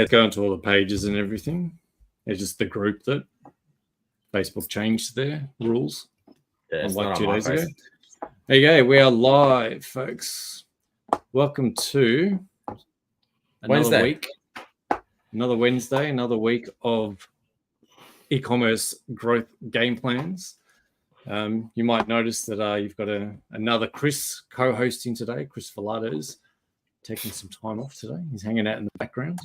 go into all the pages and everything. It's just the group that Facebook changed their rules like 2 days ago. There you go. We are live, folks. Welcome to another week. Another Wednesday, another week of e-commerce growth game plans. You might notice that you've got another Chris co-hosting today. Chris Villato's taking some time off today. He's hanging out in the background.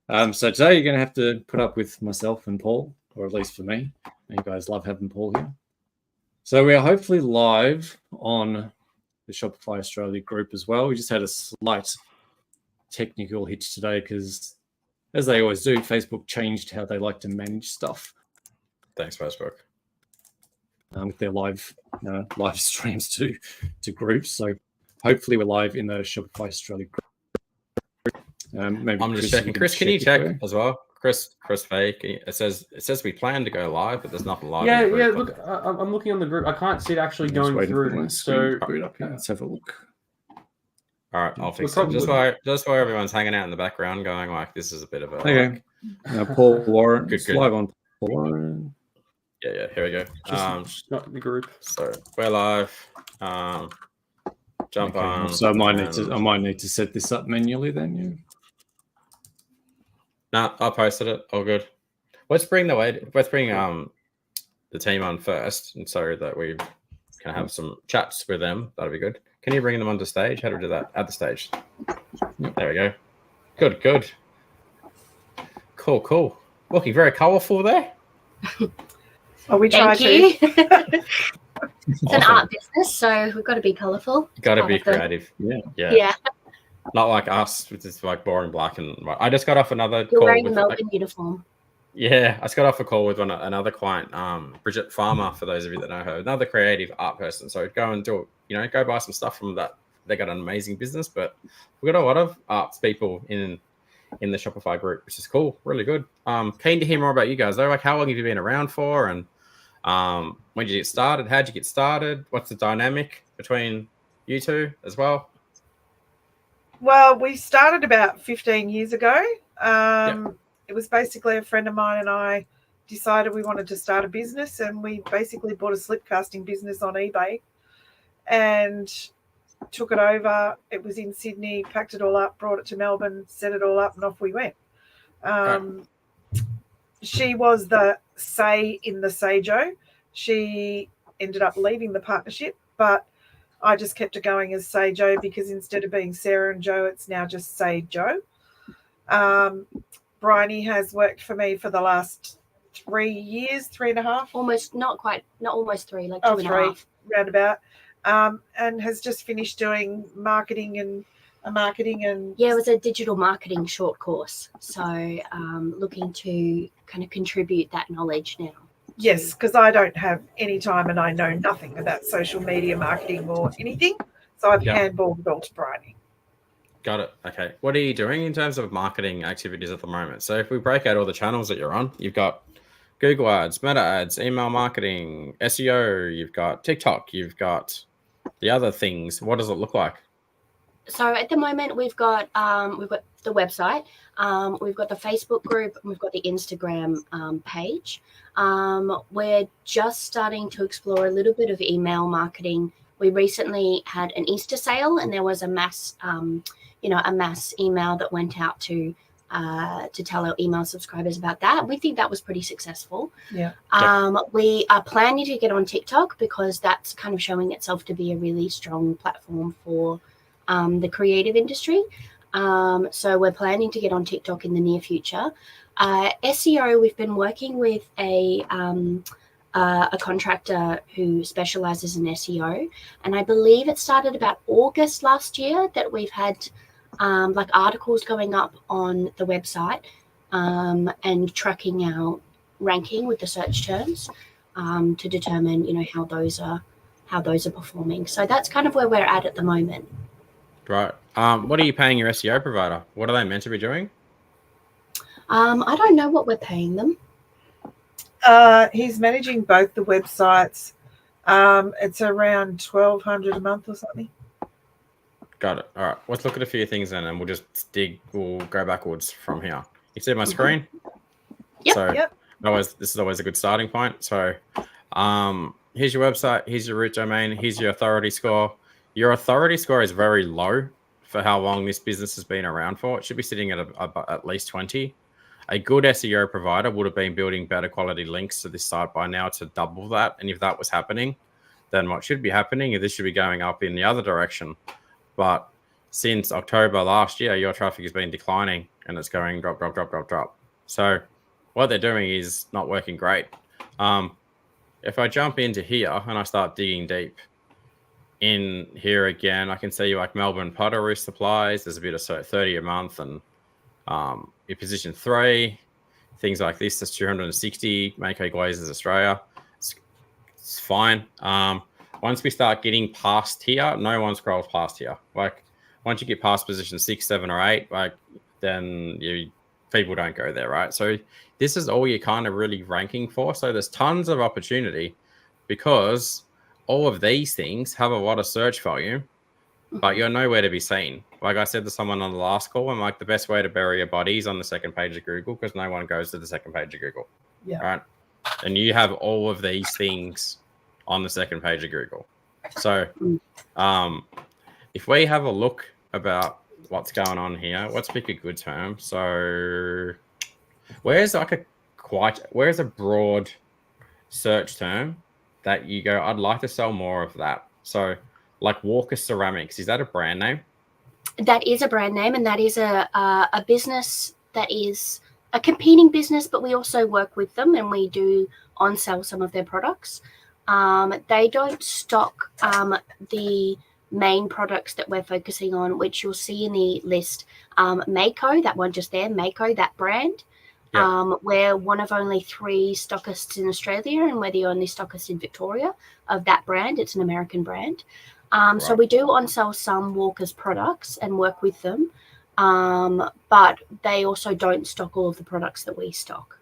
So today you're going to have to put up with myself and Paul, or at least for me. You guys love having Paul here. So we are hopefully live on the Shopify Australia group as well. We just had a slight technical hitch today because, as they always do, Facebook changed how they like to manage stuff. Thanks, Facebook. With their live streams to groups. So hopefully we're live in the Shopify Australia group. Maybe I'm just checking. Chris, can you check as well? Chris fake. It says we plan to go live, but there's nothing live. Yeah. Look, I'm looking on the group. I can't see it actually going through. So let's have a look. All right, I'll fix it. Just while everyone's hanging out in the background, going like, this is a bit of a. Okay. Paul Warren. Good. Live on Paul Warren. Yeah. Here we go. Just not in the group. So we're live. Jump on. So I might need to set this up manually then. Yeah. No, I posted it. All good. Let's bring the team on first, and so that we can have some chats with them. That'll be good. Can you bring them onto stage? How do we do that? At the stage. There we go. Good. Cool. Looking very colourful there. Oh, we try to. It's an art business, so we've got to be colourful. Got to be creative. Yeah. Not like us, which is like boring black and white. I just got off another You're call. Wearing a Melbourne uniform. Yeah, I just got off a call with another client, Bridget Farmer, for those of you that know her, another creative art person. So go and do it, go buy some stuff from that. They got an amazing business, but we've got a lot of arts people in the Shopify group, which is cool, really good. Keen to hear more about you guys though. Like, how long have you been around for, and when did you get started? How'd you get started? What's the dynamic between you two as well? Well, we started about 15 years ago. It was basically a friend of mine and I decided we wanted to start a business, and we basically bought a slip casting business on eBay and took it over. It was in Sydney, packed it all up, brought it to Melbourne, set it all up, and off we went. She was the say in the Say-Jo. She ended up leaving the partnership, but I just kept it going as Say-Jo because instead of being Sarah and Joe, it's now just Say-Jo. Bryony has worked for me for the last 3 years, 3.5. Not almost 3, like 2.5. Roundabout. And has just finished doing marketing and yeah, it was a digital marketing short course. So looking to kind of contribute that knowledge now. Yes, because I don't have any time and I know nothing about social media marketing or anything. So I've handballed it all to Bryony. Got it. Okay. What are you doing in terms of marketing activities at the moment? So if we break out all the channels that you're on, you've got Google ads, Meta ads, email marketing, SEO, you've got TikTok, you've got the other things. What does it look like? So at the moment we've got the website, we've got the Facebook group, and we've got the Instagram page. We're just starting to explore a little bit of email marketing. We recently had an Easter sale, and there was a mass email that went out to tell our email subscribers about that. We think that was pretty successful. Yeah. We are planning to get on TikTok because that's kind of showing itself to be a really strong platform for the creative industry. So we're planning to get on TikTok in the near future. SEO, we've been working with a contractor who specializes in SEO, and I believe it started about August last year that we've had like articles going up on the website and tracking our ranking with the search terms to determine how those are performing. So that's kind of where we're at the moment. Right. What are you paying your SEO provider? What are they meant to be doing? I don't know what we're paying them. He's managing both the websites. It's around $1,200 a month or something. Got it. All right. Let's look at a few things then, and we'll go backwards from here. You see my screen? Yep. So Yep. this is always a good starting point. So here's your website, here's your root domain, here's your authority score. Your authority score is very low for how long this business has been around for. It should be sitting at at least 20. A good SEO provider would have been building better quality links to this site by now to double that. And if that was happening, then what should be happening is this should be going up in the other direction. But since October last year, your traffic has been declining and it's going drop, drop, drop, drop, drop. So what they're doing is not working great. If I jump into here and I start digging deep in here again, I can see like Melbourne pottery supplies. There's a bit of 30 a month, and your position 3, things like this. That's 260. Mako Glazes Australia. It's fine. Once we start getting past here, no one scrolls past here. Like once you get past position 6, 7, or 8, like then people don't go there, right? So this is all you're kind of really ranking for. So there's tons of opportunity because all of these things have a lot of search volume, but you're nowhere to be seen. Like I said to someone on the last call, I'm like, the best way to bury your body is on the second page of Google because no one goes to the second page of Google. Yeah. Right. And you have all of these things on the second page of Google. So if we have a look about what's going on here, let's pick a good term. So where's a broad search term that you go, I'd like to sell more of that. So like Walker Ceramics, is that a brand name? That is a brand name, and that is a business that is a competing business, but we also work with them and we do on sell some of their products. They don't stock the main products that we're focusing on, which you'll see in the list. Mako, that one just there, Mako, that brand. Yep. We're one of only 3 stockists in Australia, and we're the only stockist in Victoria of that brand. It's an American brand. Right. So we do on-sell some Walker's products and work with them, but they also don't stock all of the products that we stock.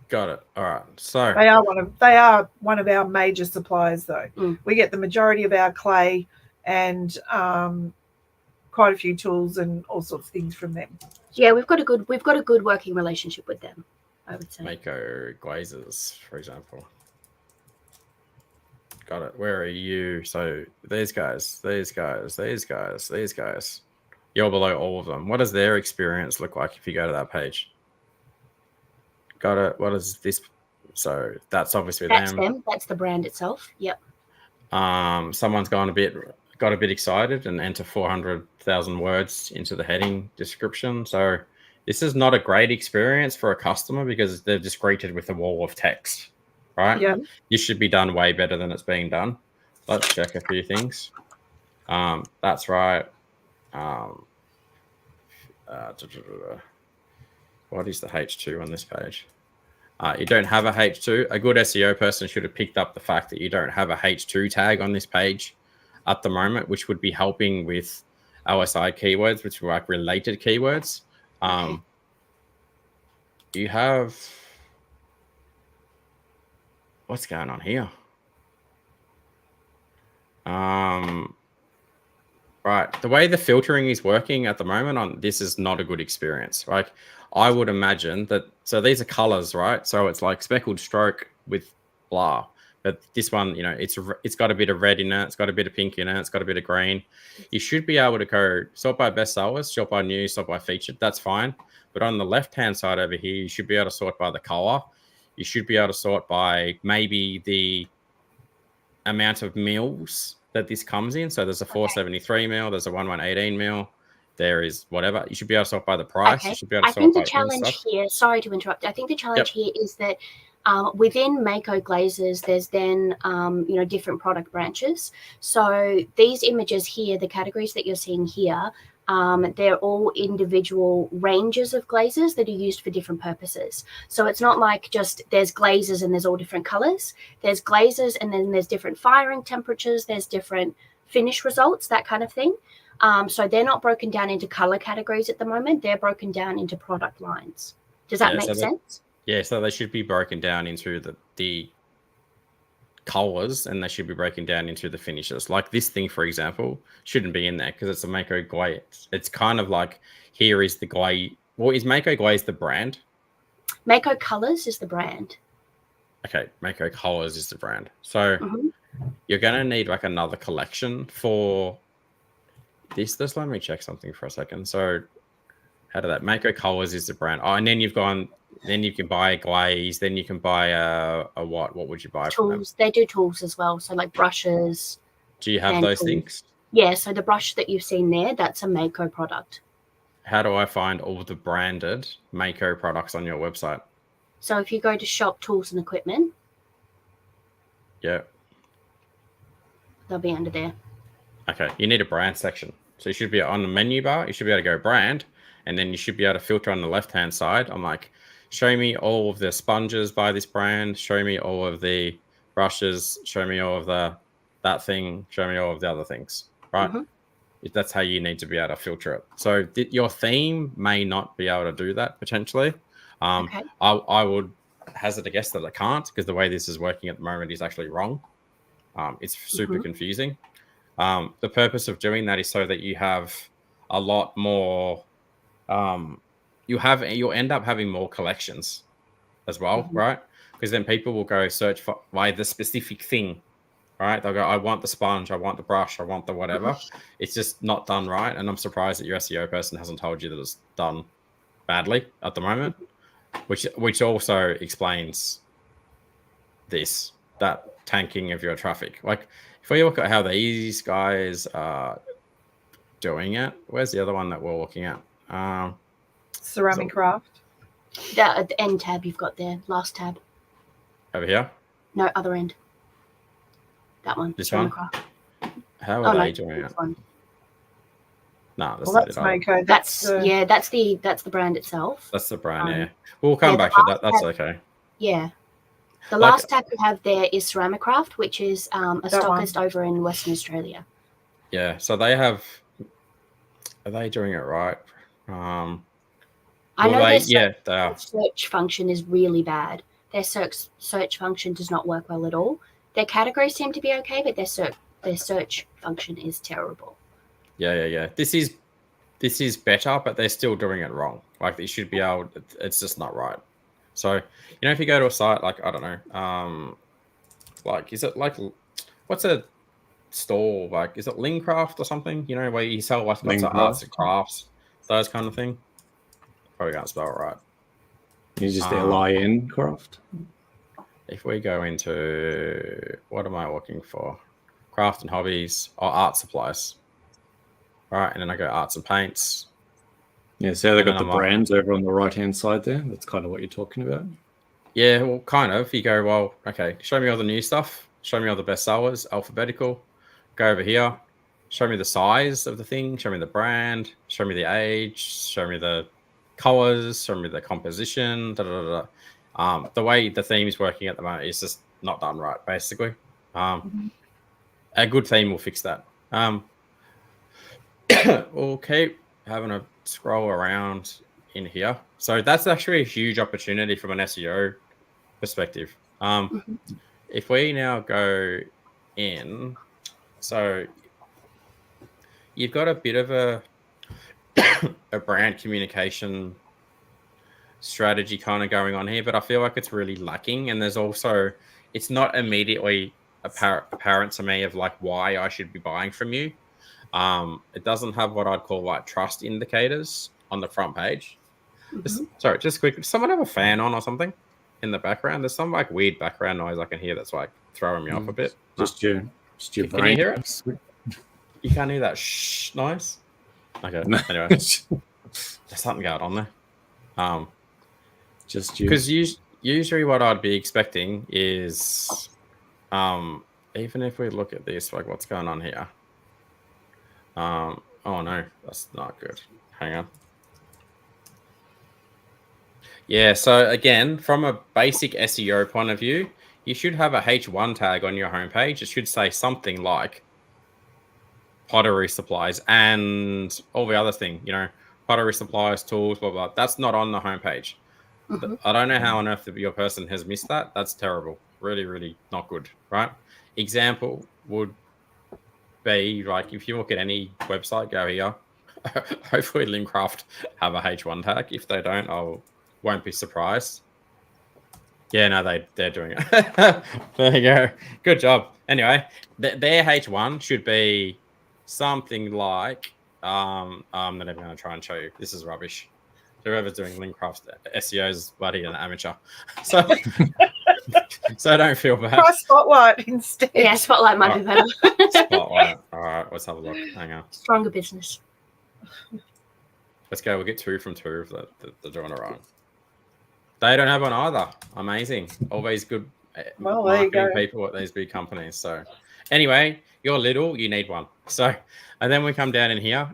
Got it. All right. So they are one of our major suppliers, though. We get the majority of our clay and quite a few tools and all sorts of things from them. Yeah, we've got a good working relationship with them, I would say. Mako Glazes, for example. Got it. Where are you? So these guys. You're below all of them. What does their experience look like if you go to that page? Got it. What is this? So that's obviously them. That's the brand itself. Yep. Someone's got a bit excited and enter 400,000 words into the heading description. So this is not a great experience for a customer because they're just greeted with a wall of text, right? Yeah. This should be done way better than it's being done. Let's check a few things. That's right. What is the H2 on this page? You don't have a H2. A good SEO person should have picked up the fact that you don't have a H2 tag on this page at the moment, which would be helping with OSI keywords, which are like related keywords. You have... What's going on here? Right. The way the filtering is working at the moment on this is not a good experience. Like I would imagine that, so these are colors, right? So it's like speckled stroke with blah. But this one, you know, it's got a bit of red in it. It's got a bit of pink in it. It's got a bit of green. You should be able to go sort by best sellers, sort by new, sort by featured. That's fine. But on the left-hand side over here, you should be able to sort by the color. You should be able to sort by maybe the amount of mils that this comes in. So there's a 473 mil, there's a 1118 mil, there is whatever. You should be able to sort by the price. Okay. You should be able to I think sort the by challenge here, sorry to interrupt. I think the challenge here is that within Mako Glazes, there's then different product branches. So these images here, the categories that you're seeing here, they're all individual ranges of glazes that are used for different purposes. So it's not like just there's glazes and there's all different colors. There's glazes and then there's different firing temperatures. There's different finish results, that kind of thing. So they're not broken down into color categories at the moment. They're broken down into product lines. Does that make sense? Yeah, so they should be broken down into the colors, and they should be broken down into the finishes. Like this thing, for example, shouldn't be in there because it's a Mako glaze. It's kind of like here is the glaze Well, is Mako Glaze the brand? Mako Colors is the brand. Okay, Mako Colors is the brand. So you're gonna need like another collection for this. Just let me check something for a second. So how did that? Mako Colors is the brand. Oh, and then you've gone. Then you can buy glaze. Then you can buy a what? What would you buy from them? Tools. They do tools as well. So like brushes. Do you have those things? Yeah. So the brush that you've seen there, that's a Mako product. How do I find all the branded Mako products on your website? So if you go to shop tools and equipment, yeah, they'll be under there. Okay, you need a brand section. So you should be on the menu bar. You should be able to go brand, and then you should be able to filter on the left-hand side. I'm like, show me all of the sponges by this brand. Show me all of the brushes. Show me all of that thing. Show me all of the other things, right? That's how you need to be able to filter it. So your theme may not be able to do that potentially. Okay. I would hazard a guess that it can't, because the way this is working at the moment is actually wrong. It's super confusing. The purpose of doing that is so that you have a lot more. You'll end up having more collections as well, right? Because then people will go search for the specific thing. Right, they'll go, I want the sponge, I want the brush, I want the whatever. It's just not done right, and I'm surprised that your SEO person hasn't told you that it's done badly at the moment, which also explains that tanking of your traffic. Like, if we look at how these guys are doing it, where's the other one that we're looking at? Ceramic Craft. The end tab you've got there, last tab. Over here? No, other end. That one. This one? How are they doing it? No, that's Mako. That's the brand itself. That's the brand, yeah. We'll come back to that. That's okay. Yeah. The last tab we have there is Ceramic Craft, which is a stockist over in Western Australia. Yeah, so they have. Are they doing it right? I know their search function is really bad. Their search function does not work well at all. Their categories seem to be okay, but their search function is terrible. Yeah. This is better, but they're still doing it wrong. Like, they should be able. It's just not right. So, if you go to a site like, I don't know, like, is it like, what's a store like? Is it Lincraft or something? Where you sell like lots of arts and crafts, those kind of thing. Probably can't spell it right. You just LIN craft. If we go into, what am I looking for? Craft and hobbies or art supplies. All right, and then I go arts and paints. Yeah, so they got the brands over on the right-hand side there. That's kind of what you're talking about. Yeah, well, kind of. You go, well, okay, show me all the new stuff. Show me all the best sellers, alphabetical. Go over here. Show me the size of the thing. Show me the brand. Show me the age. Show me the colors. Show me the composition. The way the theme is working at the moment is just not done right, basically. A good theme will fix that. We'll keep having a scroll around in here. So that's actually a huge opportunity from an SEO perspective. If we now go in, so you've got a bit of a brand communication strategy kind of going on here, but I feel like it's really lacking, and there's also, it's not immediately apparent to me of like why I should be buying from you. It doesn't have what I'd call like trust indicators on the front page. Just quick, does someone have a fan on or something in the background? There's some like weird background noise I can hear that's like throwing me off a bit. Just your brain. Can you hear it? You can't hear that shh noise? Okay, anyway. There's something going on there. Just you. Because usually what I'd be expecting is, even if we look at this, like what's going on here? Oh no, that's not good. Hang on. Yeah, so again, from a basic SEO point of view, you should have a H1 tag on your homepage. It should say something like pottery supplies and all the other thing, pottery supplies, tools, blah, blah. That's not on the homepage. I don't know how on earth your person has missed that. That's terrible. Really, really not good, right? Example would be like, if you look at any website, go here. hopefully Lincraft have a H1 tag. If they don't, won't be surprised. Yeah, no, they're doing it. There you go. Good job. Anyway, their H1 should be something like I'm not even going to try and show you. This is rubbish. Whoever's doing Lincraft SEO is bloody an amateur. So don't feel bad. Try Spotlight instead. Yeah, Spotlight might be better. Spotlight. All right, let's have a look. Hang on. Stronger business. Let's go. We'll get 2 from 2 if they're drawing it wrong. They don't have one either. Amazing. All these good marketing people at these big companies. So anyway, you're little, you need one. So, and then we come down in here.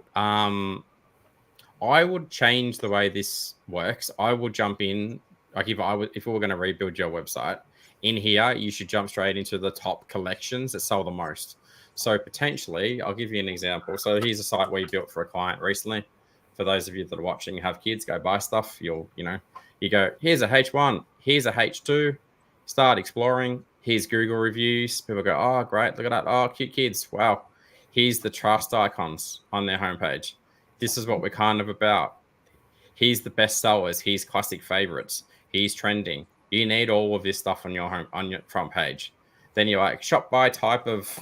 I would change the way this works. I would jump in, like if we were going to rebuild your website, in here, you should jump straight into the top collections that sell the most. So potentially, I'll give you an example. So here's a site we built for a client recently. For those of you that are watching, have kids, go buy stuff. You go, here's a H1, here's a H2, start exploring. Here's Google reviews. People go, oh, great, look at that. Oh, cute kids. Wow. Here's the trust icons on their homepage. This is what we're kind of about. Here's the best sellers. Here's classic favorites. Here's trending. You need all of this stuff on your front page. Then you're like, shop by type of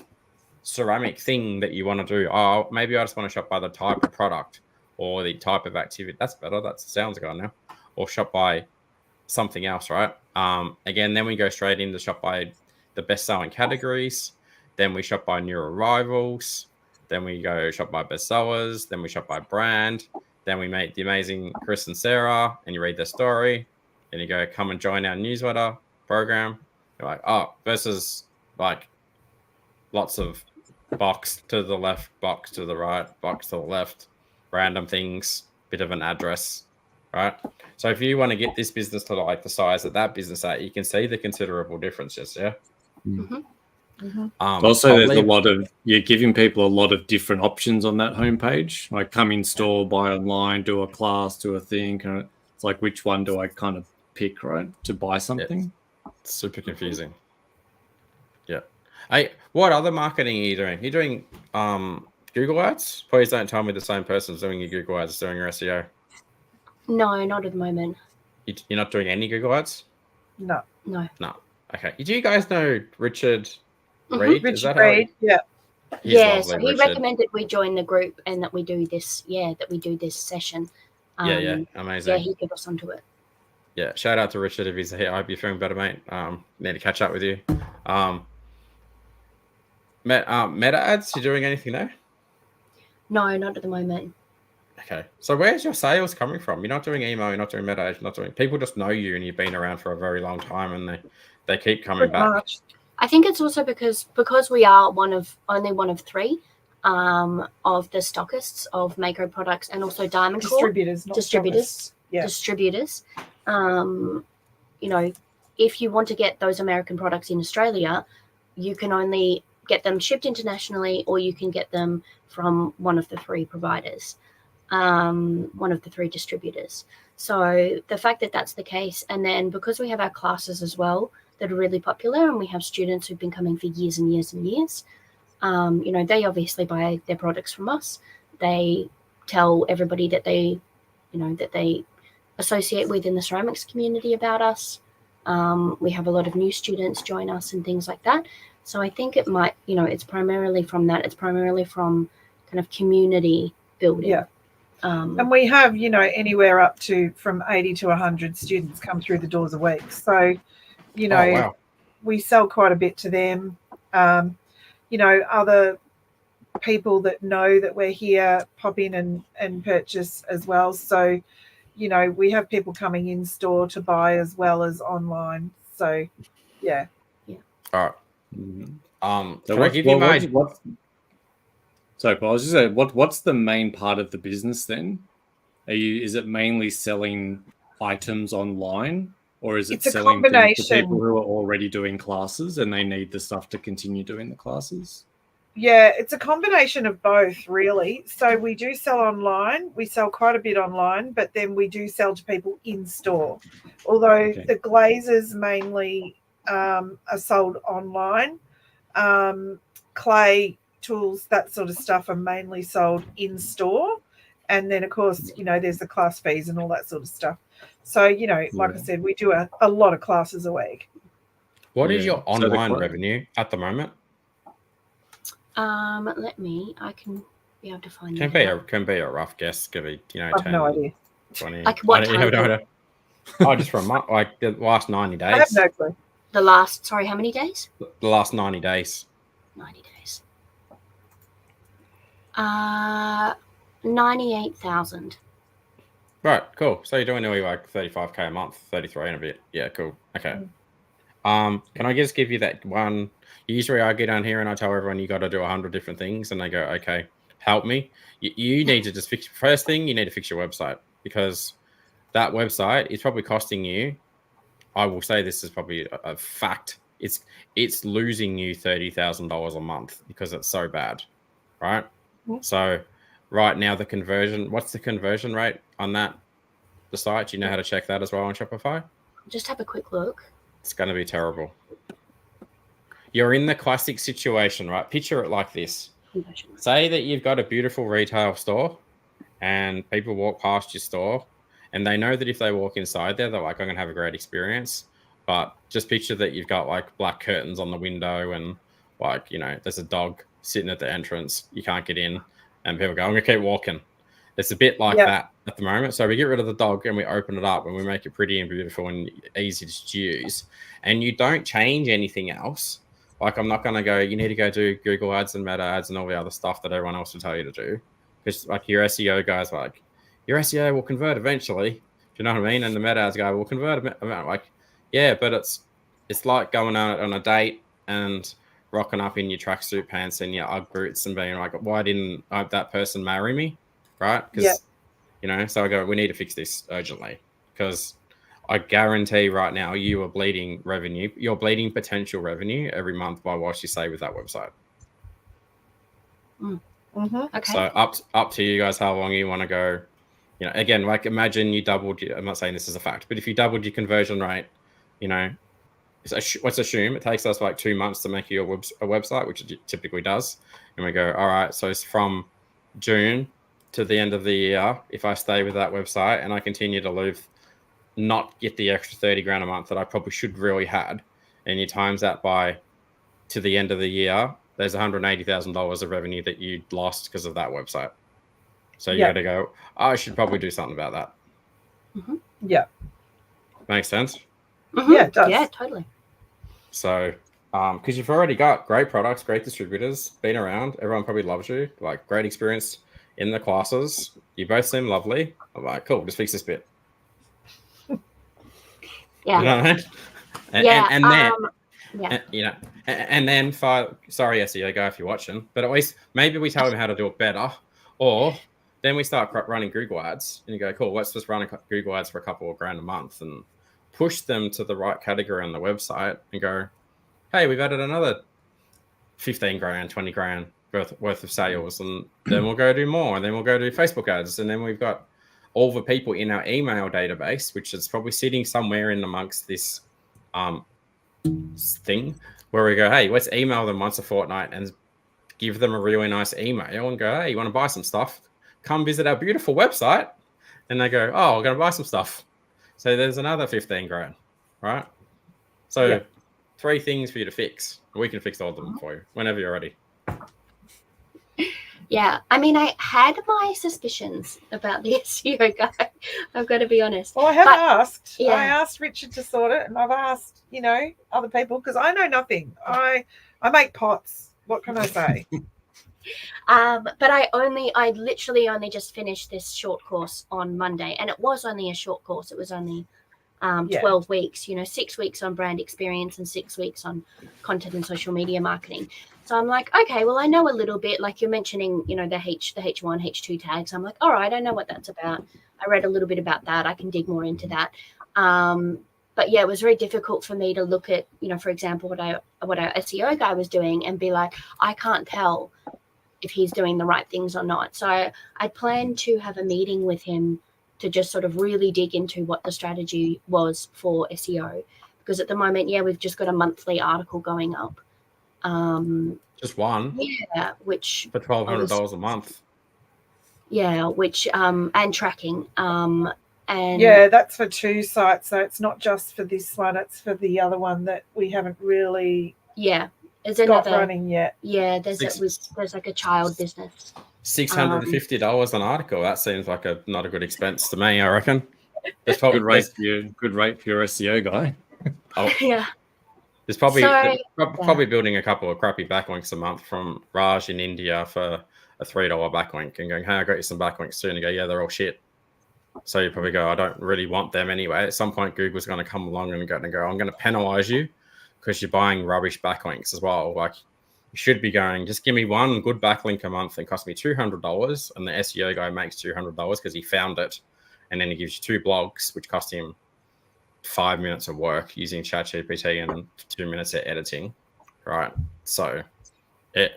ceramic thing that you want to do. Oh, maybe I just want to shop by the type of product or the type of activity. That's better. That sounds good now. Or shop by something else, right? Again, then we go straight into shop by the best-selling categories. Then we shop by new arrivals. Then we go shop by bestsellers. Then we shop by brand. Then we meet the amazing Chris and Sarah, and you read their story. Then you go, come and join our newsletter program. You're like, oh, versus like lots of box to the left, box to the right, box to the left, random things, bit of an address, right? So if you want to get this business to like the size of that business at, you can see the considerable differences, yeah? Mm-hmm. Mm-hmm. Also, there's a lot of, you're giving people a lot of different options on that homepage, like come in store, buy online, do a class, do a thing. It's like, which one do I kind of pick, right, to buy something? It's super confusing. Yeah. What other marketing are you doing? You're doing Google Ads? Please don't tell me the same person's doing your Google Ads doing your SEO. No, not at the moment. You're not doing any Google Ads? No. Okay. Do you guys know Richard Reed? Richard Reed, yeah. Yeah, so he recommended we join the group and that we do this, session. Amazing. Yeah, he got us onto it. Yeah, shout out to Richard if he's here. I hope you're feeling better, mate. Need to catch up with you. Meta ads, you doing anything there? No, not at the moment. Okay, so where's your sales coming from? You're not doing email, you're not doing meta ads, you're not doing. People just know you and you've been around for a very long time, and they keep coming back. I think it's also because we are only one of 3 of the stockists of Mako products and also Diamond distributors. Yeah. Distributors. If you want to get those American products in Australia, you can only get them shipped internationally, or you can get them from one of the 3 providers, one of the 3 distributors. So the fact that that's the case, and then because we have our classes as well that are really popular, and we have students who've been coming for years and years and years, they obviously buy their products from us. They tell everybody that they associate with in the ceramics community about us. We have a lot of new students join us and things like that. So I think it might, it's primarily from that. It's primarily from kind of community building. Yeah. And we have, anywhere up to from 80 to 100 students come through the doors a week. So, wow. We sell quite a bit to them. Other people that know that we're here pop in and purchase as well. So, we have people coming in store to buy as well as online. So, yeah. All right. So sorry, Paul, I was just saying, what's the main part of the business then? Is it mainly selling items online, or is it selling things to people who are already doing classes and they need the stuff to continue doing the classes? Yeah, it's a combination of both, really. So we do sell online. We sell quite a bit online, but then we do sell to people in store. Although the glazes mainly are sold online. Clay tools, that sort of stuff, are mainly sold in store. And then, of course, there's the class fees and all that sort of stuff. So, like I said, we do a lot of classes a week. What is your online revenue at the moment? I can be able to find can be a rough guess. Could be, 10, I have no idea. 20. Like what time? Just for a month, like the last 90 days. I have no clue. How many days? The last 90 days. 90 days. 98,000. Right, cool. So you're doing nearly like 35k a month, 33 and a bit. Yeah, cool. Okay. Can I just give you that one? Usually I get down here and I tell everyone you got to do 100 different things, and they go, okay, help me. You need to just fix. First thing, you need to fix your website, because that website is probably costing you. I will say this is probably a fact. It's losing you $30,000 a month because it's so bad, right? So right now the conversion. What's the conversion rate on the site? Do you know how to check that as well on Shopify? Just have a quick look. It's going to be terrible. You're in the classic situation, right? Picture it like this. Say that you've got a beautiful retail store and people walk past your store and they know that if they walk inside there, they're like, I'm going to have a great experience. But just picture that you've got like black curtains on the window and like, there's a dog sitting at the entrance. You can't get in and people go, I'm going to keep walking. It's a bit like that at the moment. So we get rid of the dog and we open it up and we make it pretty and beautiful and easy to use. And you don't change anything else. Like, I'm not going to go, you need to go do Google ads and meta ads and all the other stuff that everyone else will tell you to do. Because like your SEO guys, like your SEO will convert eventually. Do you know what I mean? And the meta ads guy will convert. Like, yeah, but it's like going out on a date and rocking up in your tracksuit pants and your Ugg boots and being like, why didn't that person marry me? Right? Because, so I go, we need to fix this urgently, because I guarantee right now you are bleeding revenue. You're bleeding potential revenue every month by what you say with that website. Okay. So up to you guys how long you want to go. Again, like imagine you doubled I'm not saying this is a fact, but if you doubled your conversion rate, let's assume it takes us like 2 months to make you a website, which it typically does. And we go, all right, so it's from June to the end of the year. If I stay with that website and I continue to not get the extra 30 grand a month that I probably should really had, and you times that by to the end of the year, there's $180,000 of revenue that you lost because of that website. So you got to go, I should probably do something about that. Yeah. Makes sense? Yeah, it does. Yeah, totally. So, because you've already got great products, great distributors, been around, everyone probably loves you, like great experience in the classes. You both seem lovely. I'm like, cool, just fix this bit. Yeah. You know what I mean? And then sorry, SEO guy, if you're watching, but at least maybe we tell him how to do it better, or then we start running Google ads and you go, cool, let's just run Google ads for a couple of grand a month and push them to the right category on the website and go, hey, we've added another 15 grand, 20 grand worth of sales. And then we'll go do more. And then we'll go do Facebook ads. And then we've got all the people in our email database, which is probably sitting somewhere in amongst this thing where we go, hey, let's email them once a fortnight and give them a really nice email and go, hey, you want to buy some stuff? Come visit our beautiful website. And they go, oh, we're going to buy some stuff. So there's another 15 grand, right? So 3 things for you to fix. We can fix all of them for you whenever you're ready. Yeah, I mean, I had my suspicions about the SEO guy. I've got to be honest. Well, I have asked. Yeah. I asked Richard to sort it, and I've asked, other people, because I know nothing. I make pots. What can I say? But I literally only just finished this short course on Monday, and it was only a short course. It was only 12 weeks, 6 weeks on brand experience and 6 weeks on content and social media marketing. So I'm like, okay, well, I know a little bit, like you're mentioning, the H1, H2 tags. I'm like, all right, I know what that's about. I read a little bit about that. I can dig more into that. But yeah, it was very difficult for me to look at, for example, what our SEO guy was doing and be like, I can't tell if he's doing the right things or not. So I planned to have a meeting with him to just sort of really dig into what the strategy was for SEO. Because at the moment, we've just got a monthly article going up. Just one? Yeah, which... For $1,200 a month. Yeah, which and tracking. And yeah, that's for 2 sites, so it's not just for this one, it's for the other one that we haven't really there's got another running yet. Yeah, there's like a child business. $650 an article. That seems like not a good expense to me, I reckon. There's Good probably rate for your SEO guy. Yeah. There's probably So- probably building a couple of crappy backlinks a month from Raj in India for a $3 backlink and going, hey, I got you some backlinks soon. And go, yeah, they're all shit. So you probably go, I don't really want them anyway. At some point, Google's going to come along and go, I'm going to penalize you because you're buying rubbish backlinks as well. Like, you should be going, just give me one good backlink a month and cost me $200. And the SEO guy makes $200 because he found it. And then he gives you 2 blogs, which cost him 5 minutes of work using ChatGPT and 2 minutes of editing. Right. So, that's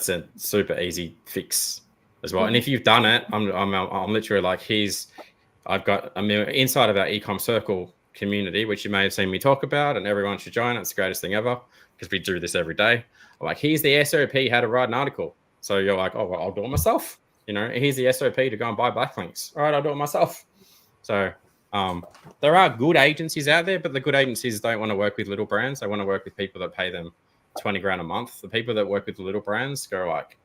a super easy fix as well. And if you've done it, I'm literally like, I've got inside of our ecom circle community, which you may have seen me talk about, and everyone should join. It's the greatest thing ever because we do this every day. I'm like, here's the SOP how to write an article. So you're like, oh, well, I'll do it myself. Here's the SOP to go and buy backlinks. All right, I'll do it myself. So there are good agencies out there, but the good agencies don't want to work with little brands. They want to work with people that pay them $20,000 a month. The people that work with the little brands go like,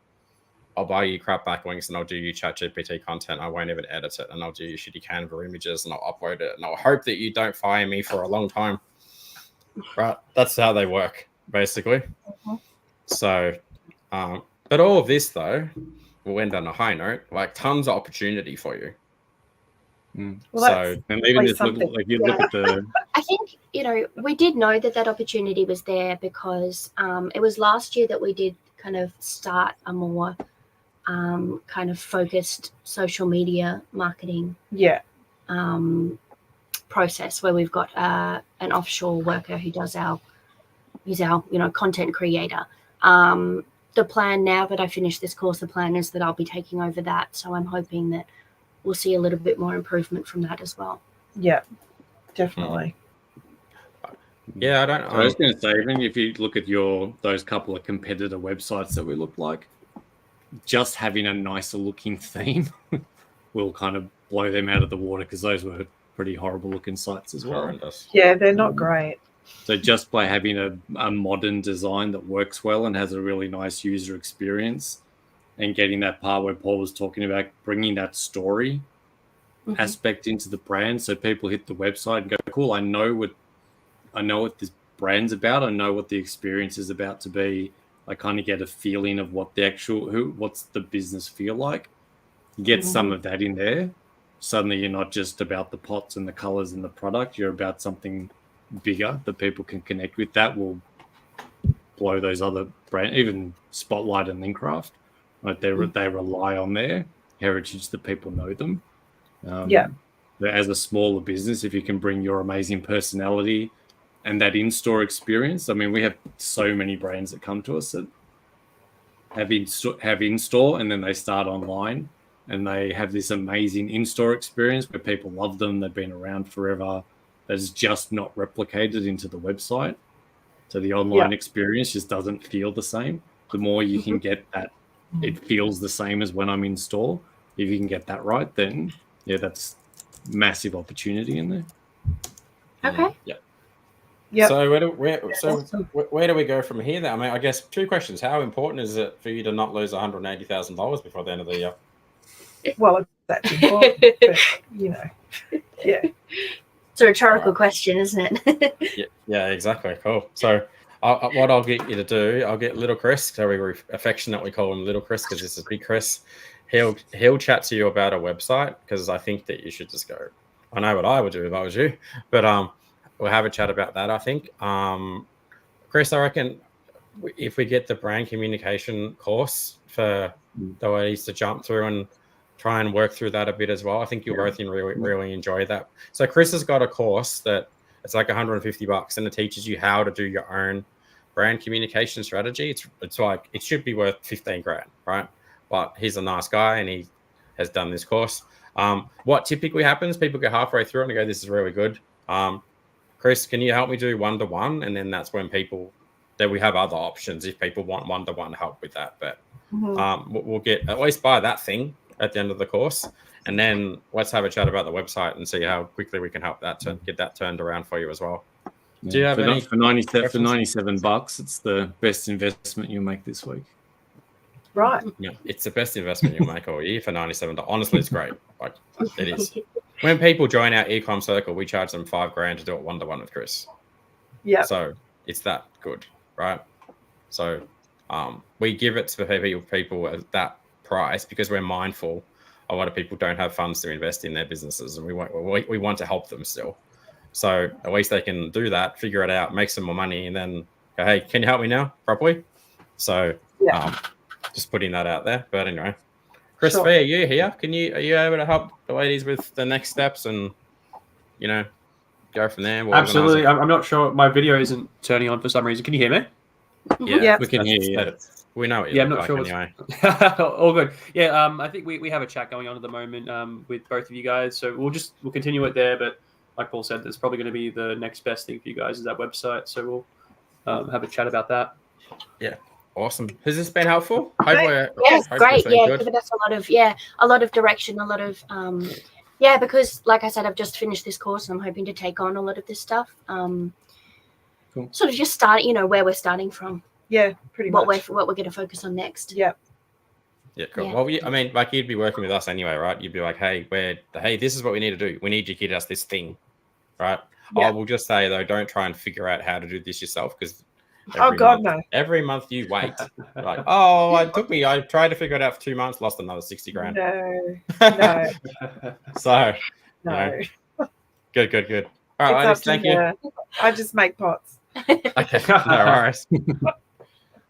I'll buy you crap backlinks and I'll do you ChatGPT content. I won't even edit it, and I'll do you shitty Canva images and I'll upload it, and I'll hope that you don't fire me for a long time. Right? That's how they work, basically. Mm-hmm. So, but all of this though, we'll end on a high note. Like, tons of opportunity for you. Well, and even just look at the. I think we did know that opportunity was there because it was last year that we did kind of start a more kind of focused social media marketing process where we've got an offshore worker who does he's our content creator. The plan now that I finish this course, the plan is that I'll be taking over that. So I'm hoping that we'll see a little bit more improvement from that as well. Yeah, definitely. Yeah, I was going to say, even if you look at those couple of competitor websites that we look like, just having a nicer looking theme will kind of blow them out of the water, because those were pretty horrible looking sites as well. Yeah, they're not great. So just by having a modern design that works well and has a really nice user experience, and getting that part where Paul was talking about, bringing that story aspect into the brand, so people hit the website and go, cool, I know what this brand's about, I know what the experience is about to be. I kind of get a feeling of what what's the business feel like. You get some of that in there. Suddenly you're not just about the pots and the colors and the product, you're about something bigger that people can connect with. That will blow those other brands, even Spotlight and Linkcraft. Right, they rely on their heritage that people know them. As a smaller business, if you can bring your amazing personality and that in-store experience, I mean, we have so many brands that come to us that have in-store, and then they start online, and they have this amazing in-store experience where people love them. They've been around forever. That is just not replicated into the website. So the online experience just doesn't feel the same. The more you can get that, it feels the same as when I'm in store. If you can get that right, then that's massive opportunity in there. Okay. Yeah. So where do we go from here? Then, I mean, I guess 2 questions. How important is it for you to not lose $180,000 before the end of the year? Well, that's important, but, yeah. It's a rhetorical question, isn't it? Yeah, exactly. Cool. So what I'll get you to do, I'll get Little Chris, so we affectionately call him Little Chris because this is Big Chris. He'll chat to you about a website, because I think that you should just go. I know what I would do if I was you, but we'll have a chat about that, I think. Chris, I reckon if we get the brand communication course for the ways to jump through and try and work through that a bit as well, I think you'll both really enjoy that. So Chris has got a course that it's like $150, and it teaches you how to do your own brand communication strategy. It's like, it should be worth $15,000, right? But he's a nice guy and he has done this course. What typically happens, people get halfway through and they go, this is really good. Chris, can you help me do 1-to-1? And then that's when we have other options if people want 1-to-1 help with that. But we'll get at least buy that thing at the end of the course, and then let's have a chat about the website and see how quickly we can help that get that turned around for you as well. Yeah. Do you have any for $97? It's the best investment you'll make this week. Right. Yeah, it's the best investment you'll make all year for $97. Honestly, it's great. Like it is. When people join our ecom circle, we charge them $5,000 to do it 1-to-1 with Chris. Yeah. So it's that good, right? So we give it to people at that price because we're mindful a lot of people don't have funds to invest in their businesses, and we want to help them still. So at least they can do that, figure it out, make some more money, and then go, hey, can you help me now properly? So just putting that out there. But anyway, Chris, are you here? Are you able to help the ladies with the next steps and go from there? Absolutely. I'm not sure. My video isn't turning on for some reason. Can you hear me? Yeah, we can hear you. We know it. Yeah, I'm not sure. Anyway. All good. Yeah, I think we have a chat going on at the moment with both of you guys. So we'll continue it there. But like Paul said, there's probably going to be the next best thing for you guys is that website. So we'll have a chat about that. Yeah. Awesome. Has this been helpful? Yes, great. Yeah, given us a lot of direction, a lot of because like I said, I've just finished this course and I'm hoping to take on a lot of this stuff. Cool. Sort of just start, where we're starting from. Yeah, pretty much. What we're going to focus on next. Yeah. Yeah, cool. Yeah. Well, I mean, like you'd be working with us anyway, right? You'd be like, hey, this is what we need to do. We need you to get us this thing, right? Yeah. I will just say though, don't try and figure out how to do this yourself because every month you wait. Like, I tried to figure it out for 2 months, lost another $60,000. No. So No. Good. All right, ladies, thank you. I just make pots. Okay, no worries.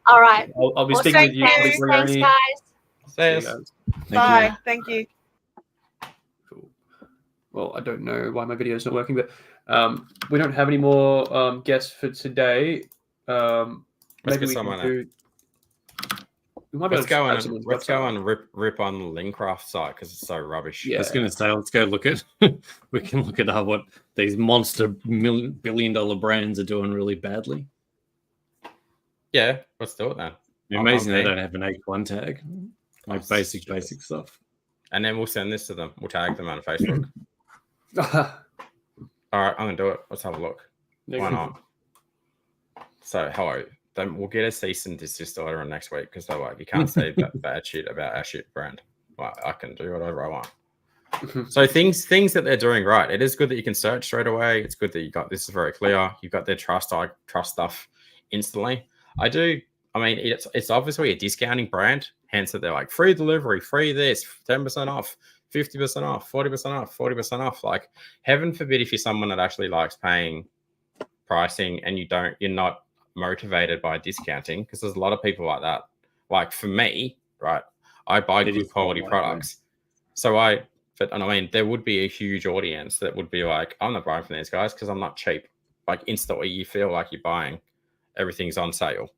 All right. I'll be speaking with you. Thanks, guys. See you. Bye. Thank you. Cool. Well, I don't know why my video is not working, but we don't have any more guests for today. Maybe we can do. Let's go and rip on the Lincraft site because it's so rubbish. Yeah. I was going to say, let's go look at. We can look at what these monster billion-dollar brands are doing really badly. Yeah, let's do it then. Amazing they don't have an H1 tag. Like basic stuff. And then we'll send this to them. We'll tag them on Facebook. All right, I'm gonna do it. Let's have a look. Why not? So hello. Then we'll get a cease and desist order next week because they're like, you can't say bad shit about our shit brand. Well, I can do whatever I want. So things that they're doing right. It is good that you can search straight away. It's good that you got this is very clear. You've got their trust stuff instantly. I mean, it's obviously a discounting brand, hence that they're like free delivery, free this, 10% off, 50% off, 40% off, 40% off. Like, heaven forbid if you're someone that actually likes paying pricing and you're not motivated by discounting, because there's a lot of people like that. Like for me, right, I buy good quality products. So I mean, there would be a huge audience that would be like, I'm not buying from these guys because I'm not cheap. Like instantly you feel like you're buying, everything's on sale,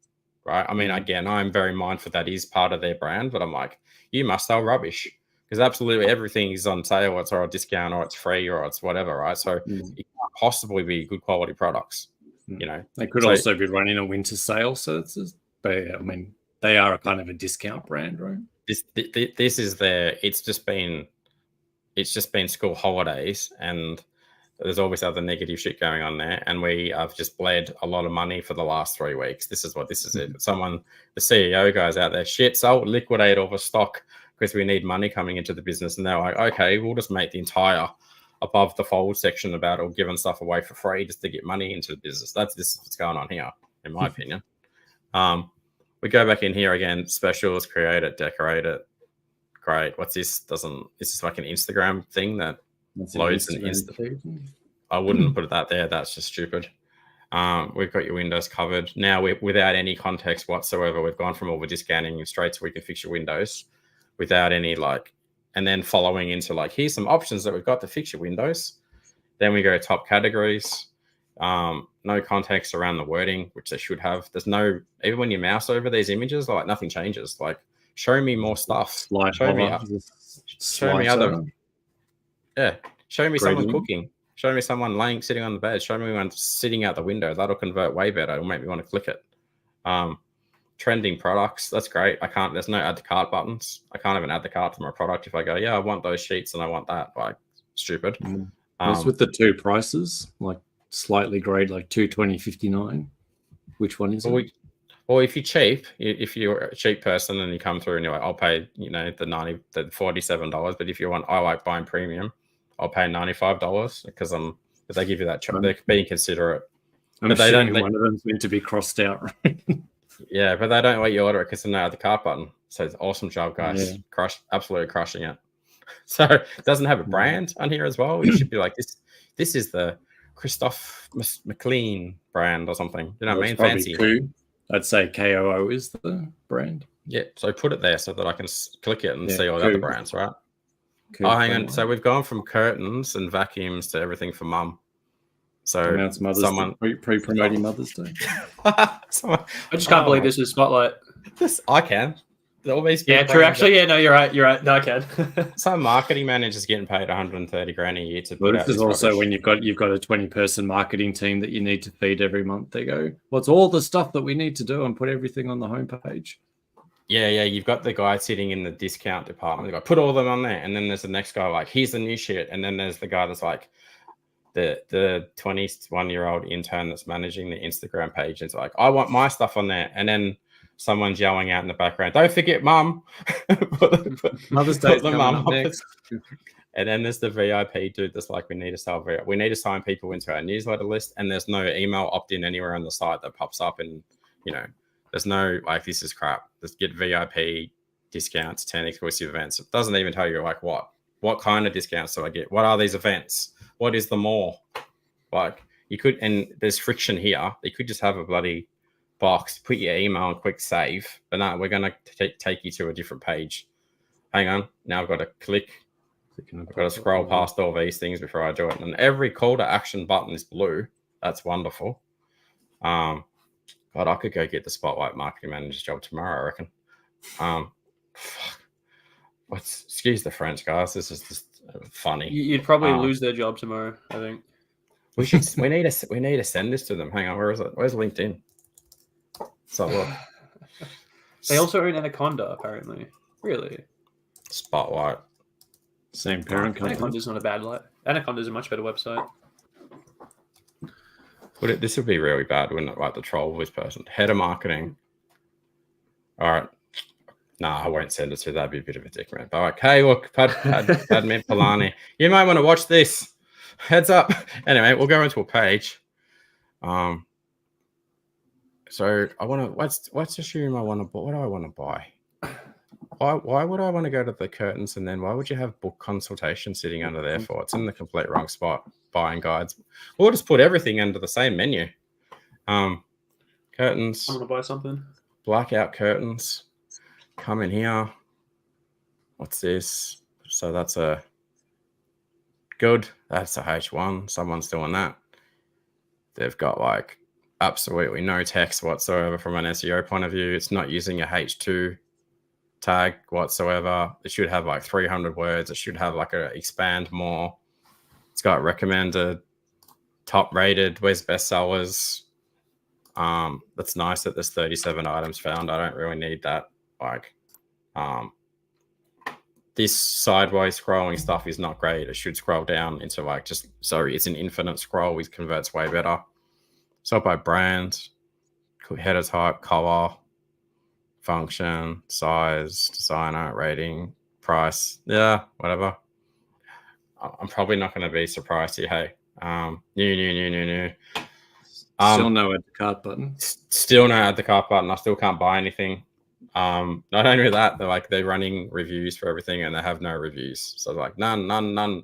right? I mean, again, I'm very mindful that is part of their brand, but I'm like, you must sell rubbish because absolutely everything is on sale, it's or a discount or it's free or it's whatever, right? So it can't possibly be good quality products. They could also be running a winter sale, so I mean, they are a kind of a discount brand, right? This is it's just been school holidays and there's always other negative shit going on there, and we have just bled a lot of money for the last 3 weeks. This is it. The CEO guys out there, shit, so liquidate all the stock because we need money coming into the business, and they're like, okay, we'll just make the entire above the fold section about or giving stuff away for free just to get money into the business. This is what's going on here, in my opinion. We go back in here again, specials, create it, decorate it. Great. What's this? This is like an Instagram thing that loads an instant. I wouldn't put that there. That's just stupid. We've got your windows covered. Now, without any context whatsoever, we've gone from all the discounting straight so we can fix your windows without any and then following into here's some options that we've got to fix your windows. Then we go top categories. No context around the wording, which they should have. There's no, even when you mouse over these images, nothing changes. Show me more stuff. Show me other. Yeah. Show me someone cooking. Show me someone sitting on the bed. Show me one sitting out the window. That'll convert way better. It'll make me want to click it. trending products. That's great. There's no add to cart buttons. I can't even add the cart to my product if I go, yeah, I want those sheets and I want that. Like, stupid. What's with the two prices, like slightly grade, like $220.59? Which one is it? Well, if you're cheap, if you're a cheap person and you come through and you're like, I'll pay, the $47. But if you want, I like buying premium, I'll pay $95 because they give you that choice. They're being considerate. But they don't. One of them's meant to be crossed out, right? Yeah, but they don't let you order it because they know the cart button. So it's awesome job, guys. Yeah. Absolutely crushing it. So it doesn't have a brand on here as well. You should be like, this is the Christoph McLean brand or something. You know what I mean? Fancy. Cool. I'd say KOO is the brand. Yeah, so put it there so that I can click it and see all the other brands, right? Cool. Oh, hang on. So we've gone from curtains and vacuums to everything for mum. So someone pre-promoting Mother's Day. I just can't believe this is Spotlight. I can. All these true. Actually, yeah, no, you're right. No, I can. Some marketing manager's getting paid 130 grand a year to. Well, this is also rubbish. When you've got a 20-person marketing team that you need to feed every month. They go, what's all the stuff that we need to do, and put everything on the homepage. Yeah. You've got the guy sitting in the discount department. They go, put all of them on there, and then there's the next guy like, here's the new shit, and then there's the guy that's like, the 21-year-old intern that's managing the Instagram page. And it's like, I want my stuff on there, and then someone's yelling out in the background, don't forget mum. Mother's Day coming up next. And then there's the VIP dude that's like, we need to sign people into our newsletter list, and there's no email opt-in anywhere on the site that pops up, and there's no like, this is crap. Just get VIP discounts, 10 exclusive events. It doesn't even tell you like what kind of discounts do I get? What are these events? What is the more? Like, you could, and there's friction here. You could just have a bloody box, put your email and quick save. But no, we're going to take you to a different page. Hang on. Now I've got to click. I've got to scroll past all these things before I do it. And every call to action button is blue. That's wonderful. God, I could go get the Spotlight marketing manager's job tomorrow, I reckon. Excuse the French, guys. This is just funny. You'd probably lose their job tomorrow, I think. We need to send this to them. Hang on, where is it? Where's LinkedIn? So look. They also own Anaconda, apparently. Really? Spotlight. Same parent company. Anaconda's not a bad light. Anaconda's a much better website. This would be really bad, wouldn't it? Like the troll voice person. Head of marketing. All right. Nah, I won't send it to. That'd be a bit of a dick, man. But like, hey, look, Padme Polani, you might want to watch this. Heads up. Anyway, we'll go into a page. So I want to. Let's assume I want to. What do I want to buy? Why would I want to go to the curtains, and then why would you have book consultation sitting under there for? It's in the complete wrong spot. Buying guides. We'll just put everything under the same menu. Curtains. I'm gonna buy something. Blackout curtains. Come in here. What's this? So that's a good. That's a H1. Someone's doing that. They've got like absolutely no text whatsoever from an SEO point of view. It's not using a H2 tag whatsoever. It should have like 300 words. It should have like a expand more. It's got recommended, top rated, where's bestsellers. That's nice that there's 37 items found. I don't really need that. Like, this sideways scrolling stuff is not great. It should scroll down into like it's an infinite scroll, which converts way better. Sort by brand, header type, color, function, size, designer, rating, price. Yeah, whatever. I'm probably not going to be surprised here. Hey, new. Still no add to cart button. Still no add to cart button. I still can't buy anything. Not only that, they're running reviews for everything and they have no reviews. So like none,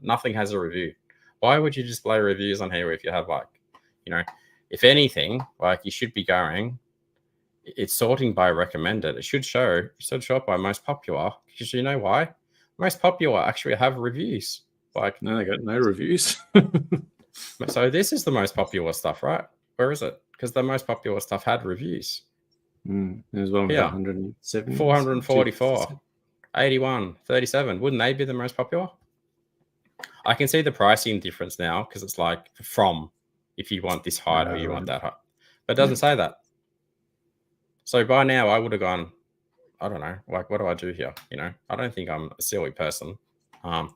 nothing has a review. Why would you display reviews on here if you have if anything, like you should be going, it's sorting by recommended. It should show up by most popular, because you know why? Most popular actually have reviews. Like, no, they got no reviews. So this is the most popular stuff, right? Where is it? Because the most popular stuff had reviews. There's one with 170, 444, 81, 37. Wouldn't they be the most popular? I can see the pricing difference now because it's like from if you want this height or you want that height. But it doesn't say that. So by now I would have gone, I don't know, like, what do I do here? You know, I don't think I'm a silly person. Oh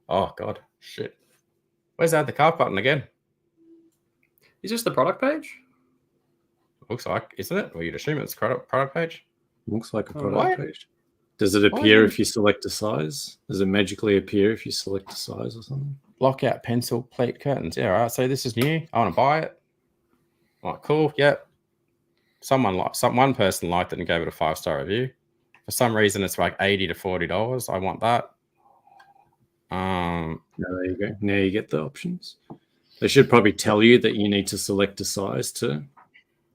God, shit. Where's that? The cart button again? Is this the product page? Looks like, isn't it? Well, you'd assume it's product page. Looks like a Oh, product what? page. Does it Why appear you- if you select a size? Does it magically appear if you select a size or something? Lockout pencil plate curtains. Yeah, all right. So this is new. I want to buy it. All right, cool. Yep. One person liked it and gave it a 5-star review. For some reason, it's like $80 to $40. I want that. No, there you go. Now you get the options. They should probably tell you that you need to select a size to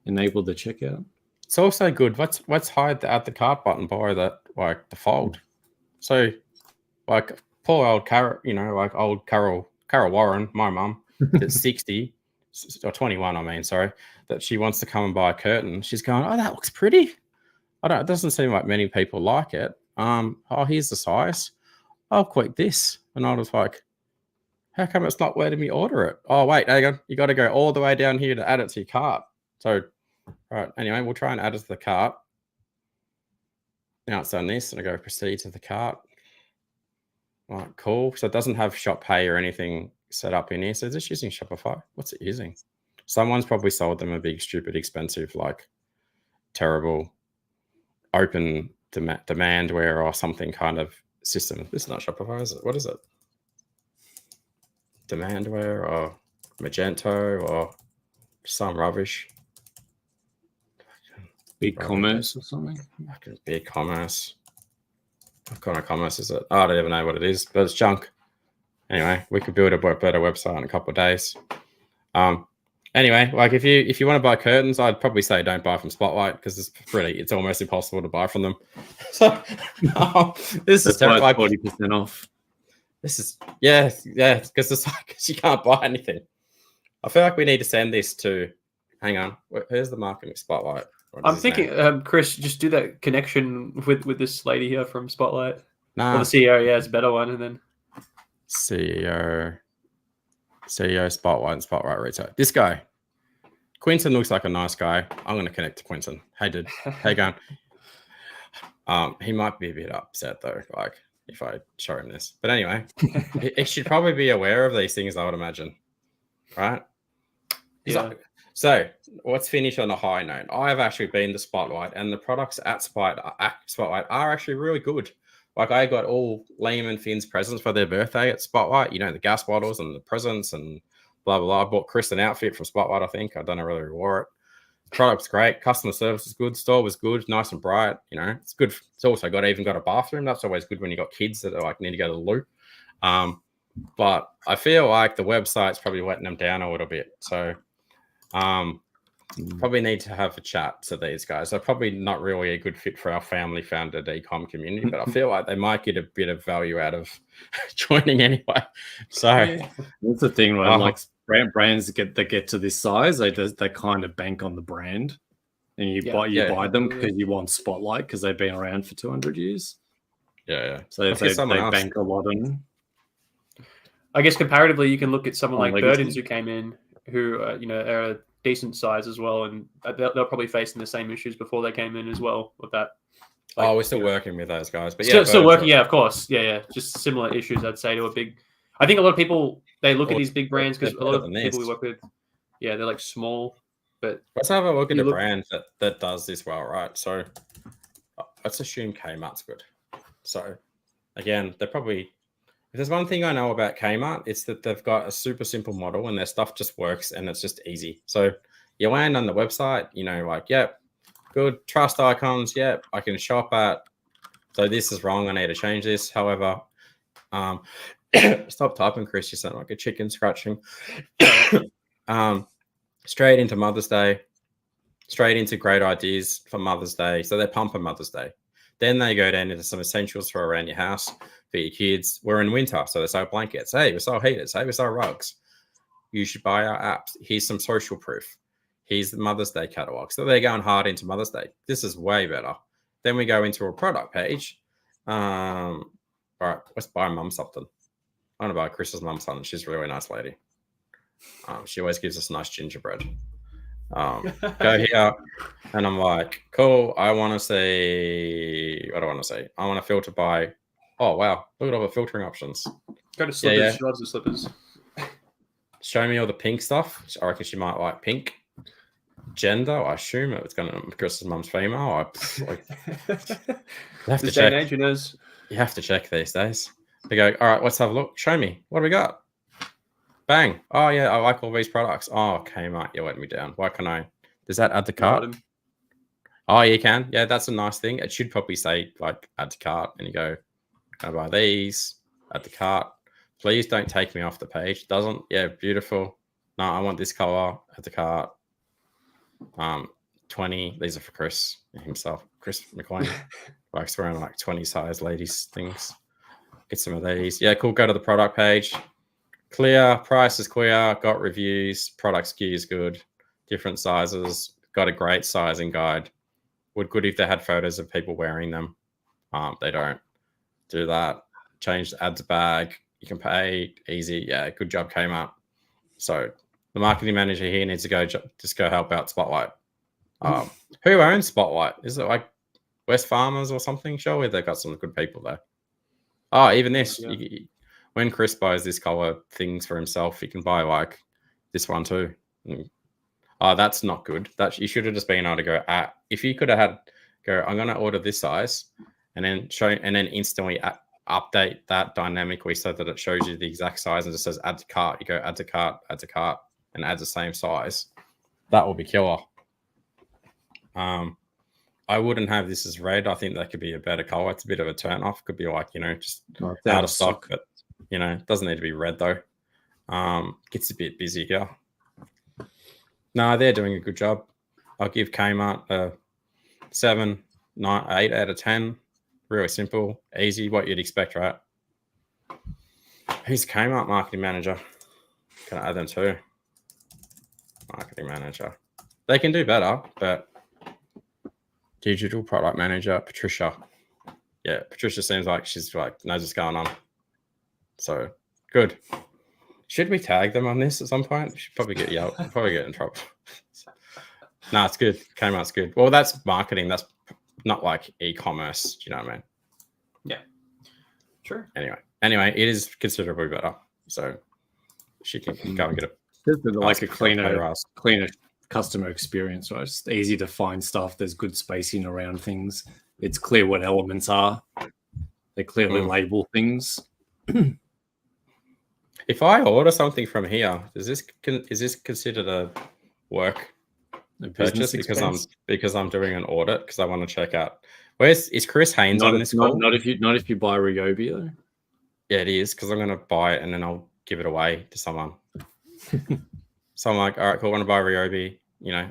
enable the checkout. It's also good. Let's hide the add the cart button by that, like, default. So, like, poor old Carol, you know, like old Carol Warren, my mum, that's 60 or 21, I mean, sorry, that she wants to come and buy a curtain. She's going, oh, that looks pretty. It doesn't seem like many people like it. Oh, here's the size. I'll click this. And I was like, how come it's not letting me order it? Oh, wait, hang on. You got to go all the way down here to add it to your cart. So, right, anyway, we'll try and add it to the cart. Now it's done this, and I go proceed to the cart. All right, cool. So it doesn't have Shop Pay or anything set up in here. So it's just using Shopify. What's it using? Someone's probably sold them a big, stupid, expensive, like, terrible open demandware or something kind of system. This is not Shopify, is it? What is it? Demandware or Magento or some rubbish. eCommerce or something. eCommerce. What kind of commerce is it? Oh, I don't even know what it is, but it's junk. Anyway, we could build a better website in a couple of days. Anyway, like, if you want to buy curtains, I'd probably say don't buy from Spotlight, because it's almost impossible to buy from them. So this is terrible. Like 40% off. This is because it's like you can't buy anything. I feel like we need to send this to. Hang on, where's the marketing Spotlight? I'm thinking, Chris, just do that connection with this lady here from Spotlight. Nah, or the CEO, yeah, it's a better one, and then CEO Spotlight and Spotlight Retail. This guy, Quinton, looks like a nice guy. I'm going to connect to Quinton. Hey, dude. Hey, going. He might be a bit upset though, like, if I show him this. But anyway, he should probably be aware of these things, I would imagine. Right? yeah. So let's finish on a high note. I've actually been to Spotlight, and the products at Spotlight are actually really good. Like, I got all Liam and Finn's presents for their birthday at Spotlight. You know, the gas bottles and the presents and blah, blah, blah. I bought Chris an outfit from Spotlight, I think. I don't know whether he wore it. The product's great. Customer service is good. Store was good. Nice and bright. You know, it's good. It's also even got a bathroom. That's always good when you got kids that like need to go to the loo. But I feel like the website's probably letting them down a little bit. So probably need to have a chat to these guys. They're probably not really a good fit for our family-founded e-com community, but I feel like they might get a bit of value out of joining anyway. So that's the thing, right? Like, brands that get to this size, they kind of bank on the brand, and you buy them because you want Spotlight because they've been around for 200 years. Yeah. So they bank a lot on them. I guess comparatively, you can look at someone like Legacy. Burdens, who came in, who are a decent size as well, and they're probably facing the same issues before they came in as well with that. Like, we're still working with those guys, but still working. Yeah, of course. Yeah. Just similar issues, I'd say, to a big. I think a lot of people, they look at these big brands because a lot of people we work with, they're like small. But let's have a look at a brand that does this well, right? So let's assume Kmart's good. So again, they're probably. If there's one thing I know about Kmart, it's that they've got a super simple model and their stuff just works and it's just easy. So you land on the website, you know, like, yep, good, trust icons, yep, I can shop at. So this is wrong, I need to change this. However, stop typing, Chris, you sound like a chicken scratching. Straight into Mother's Day, straight into great ideas for Mother's Day. So they're pumping Mother's Day. Then they go down into some essentials for around your house. For your kids, we're in winter, so they sell blankets. Hey, we sell heaters. Hey, we sell rugs. You should buy our apps. Here's some social proof. Here's the Mother's Day catalog. So they're going hard into Mother's Day. This is way better. Then we go into a product page. All right, let's buy mum something. I'm going to buy Chris's mum something. She's a really nice lady. She always gives us nice gingerbread. Go here, and I'm like, cool. I want to say, what do I want to say? I want to filter by. Oh wow, look at all the filtering options. Go to slippers. Yeah. She loves the slippers. Show me all the pink stuff. I reckon she might like pink. Gender, I assume it's going to Chris's mum's female. You have to This day and check. age, who knows? You have to check these days. They go, all right, let's have a look. Show me. What do we got? Bang. Oh, yeah, I like all these products. Oh, Kmart, you let me down. Why can I? Does that add to cart? Oh, you can. Yeah, that's a nice thing. It should probably say, like, add to cart. And you go, can I buy these? Add to cart. Please don't take me off the page. Doesn't. Yeah, beautiful. No, I want this color. Add to cart. 20. These are for Chris himself. Chris McLean likes wearing like 20 size ladies things. Get some of these. Yeah, cool. Go to the product page. Clear. Price is clear. Got reviews. Product SKU is good. Different sizes. Got a great sizing guide. Would good if they had photos of people wearing them. They don't. Do that. Change the ads bag. You can pay. Easy. Yeah, good job, Kmart. So the marketing manager here needs to go just go help out Spotlight. Who owns Spotlight? Is it like West Farmers or something? Surely they've got some good people there. Oh, even this. Yeah. When Chris buys this color things for himself, he can buy like this one too. Oh, that's not good. That you should have just been able to go at. If you could have had go, I'm going to order this size, and then instantly update that dynamically so that it shows you the exact size and just says add to cart. You go add to cart, and adds the same size. That will be killer. I wouldn't have this as red. I think that could be a better color. It's a bit of a turn off. Could be like, just out of stock, but it doesn't need to be red though. Gets a bit busy here. No, they're doing a good job. I'll give Kmart a 7, 9, 8 out of 10. Really simple, easy, what you'd expect, right? Who's Kmart marketing manager? Can I add them too? Marketing manager. They can do better, but digital product manager, Patricia. Yeah, Patricia seems like she's like knows what's going on. So good. Should we tag them on this at some point? We should probably get yelled. Probably get in trouble. No, it's good. Kmart's good. Well, that's marketing. That's not like e-commerce. Do you know what I mean? Yeah. Sure. Anyway, it is considerably better. So she can go and get it. Like a cleaner customer experience, right? It's easy to find stuff. There's good spacing around things. It's clear what elements are. They clearly label things. If I order something from here, is this considered a work purchase because I'm doing an audit because I want to check out is Chris Haynes on this call? Not if you buy Ryobi though. Yeah, it is because I'm going to buy it and then I'll give it away to someone. So I'm like, all right, cool. I want to buy Ryobi.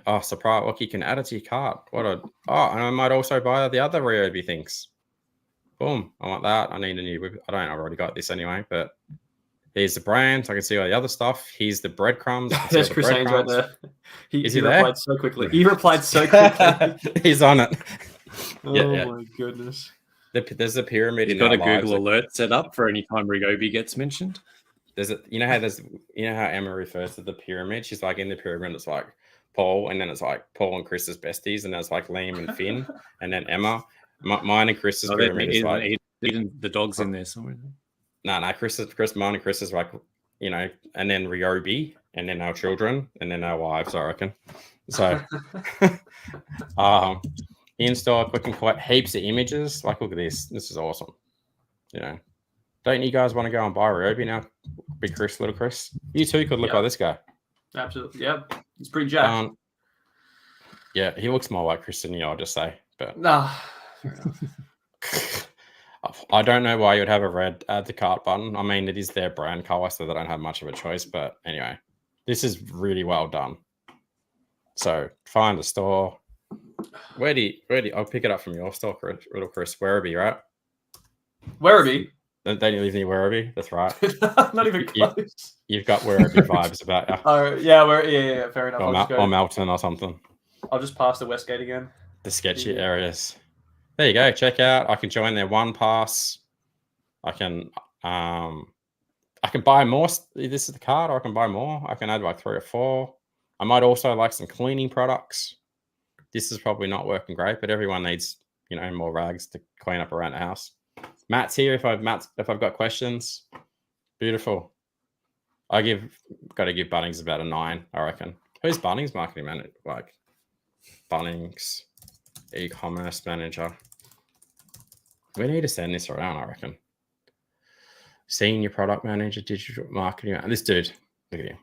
Oh, surprise! Look, you can add it to your cart. And I might also buy the other Ryobi things. Boom! I want that. I need a new. I've already got this anyway, but. Here's the brand. I can see all the other stuff. Here's the breadcrumbs. There's Chris Haynes right there. He replied so quickly. He replied so quickly. He's on it. My goodness. There's a pyramid. You've got a Google alert set up for any time Ryobi gets mentioned. There's how Emma refers to the pyramid. She's like in the pyramid. It's like Paul, and then it's like Paul and Chris's besties, and then it's like Liam and Finn, and then Emma. Mine and Chris's pyramid is like even the dog's in there somewhere. No, mine and Chris is like, and then Ryobi, and then our children, and then our wives, I reckon. So, in-store, quick and collect, heaps of images. Like, look at this. This is awesome. Don't you guys want to go and buy Ryobi now? Big Chris, little Chris. You too could look like this guy. Absolutely. Yep. He's pretty jacked. Yeah, he looks more like Chris than you, I'll just say. But fair enough. I don't know why you would have a red add to cart button. I mean, it is their brand color, so they don't have much of a choice. But anyway, this is really well done. So find a store. Where do you? I'll pick it up from your store, little Chris. Werribee, right? Werribee. Don't you live near Werribee? That's right. Not even close. You've got Werribee vibes about you. Oh yeah. Fair enough. Or Melton or something. I'll just pass the Westgate again. The sketchy areas. There you go. Check out. I can join their one pass. I can buy more. This is the card, or I can buy more. I can add like 3 or 4. I might also like some cleaning products. This is probably not working great, but everyone needs, more rags to clean up around the house. Matt's here if I've got questions. Beautiful. Got to give Bunnings about a 9, I reckon. Who's Bunnings marketing manager? Like Bunnings e-commerce manager. We need to send this around, I reckon. Senior product manager, digital marketing. This dude, look at him.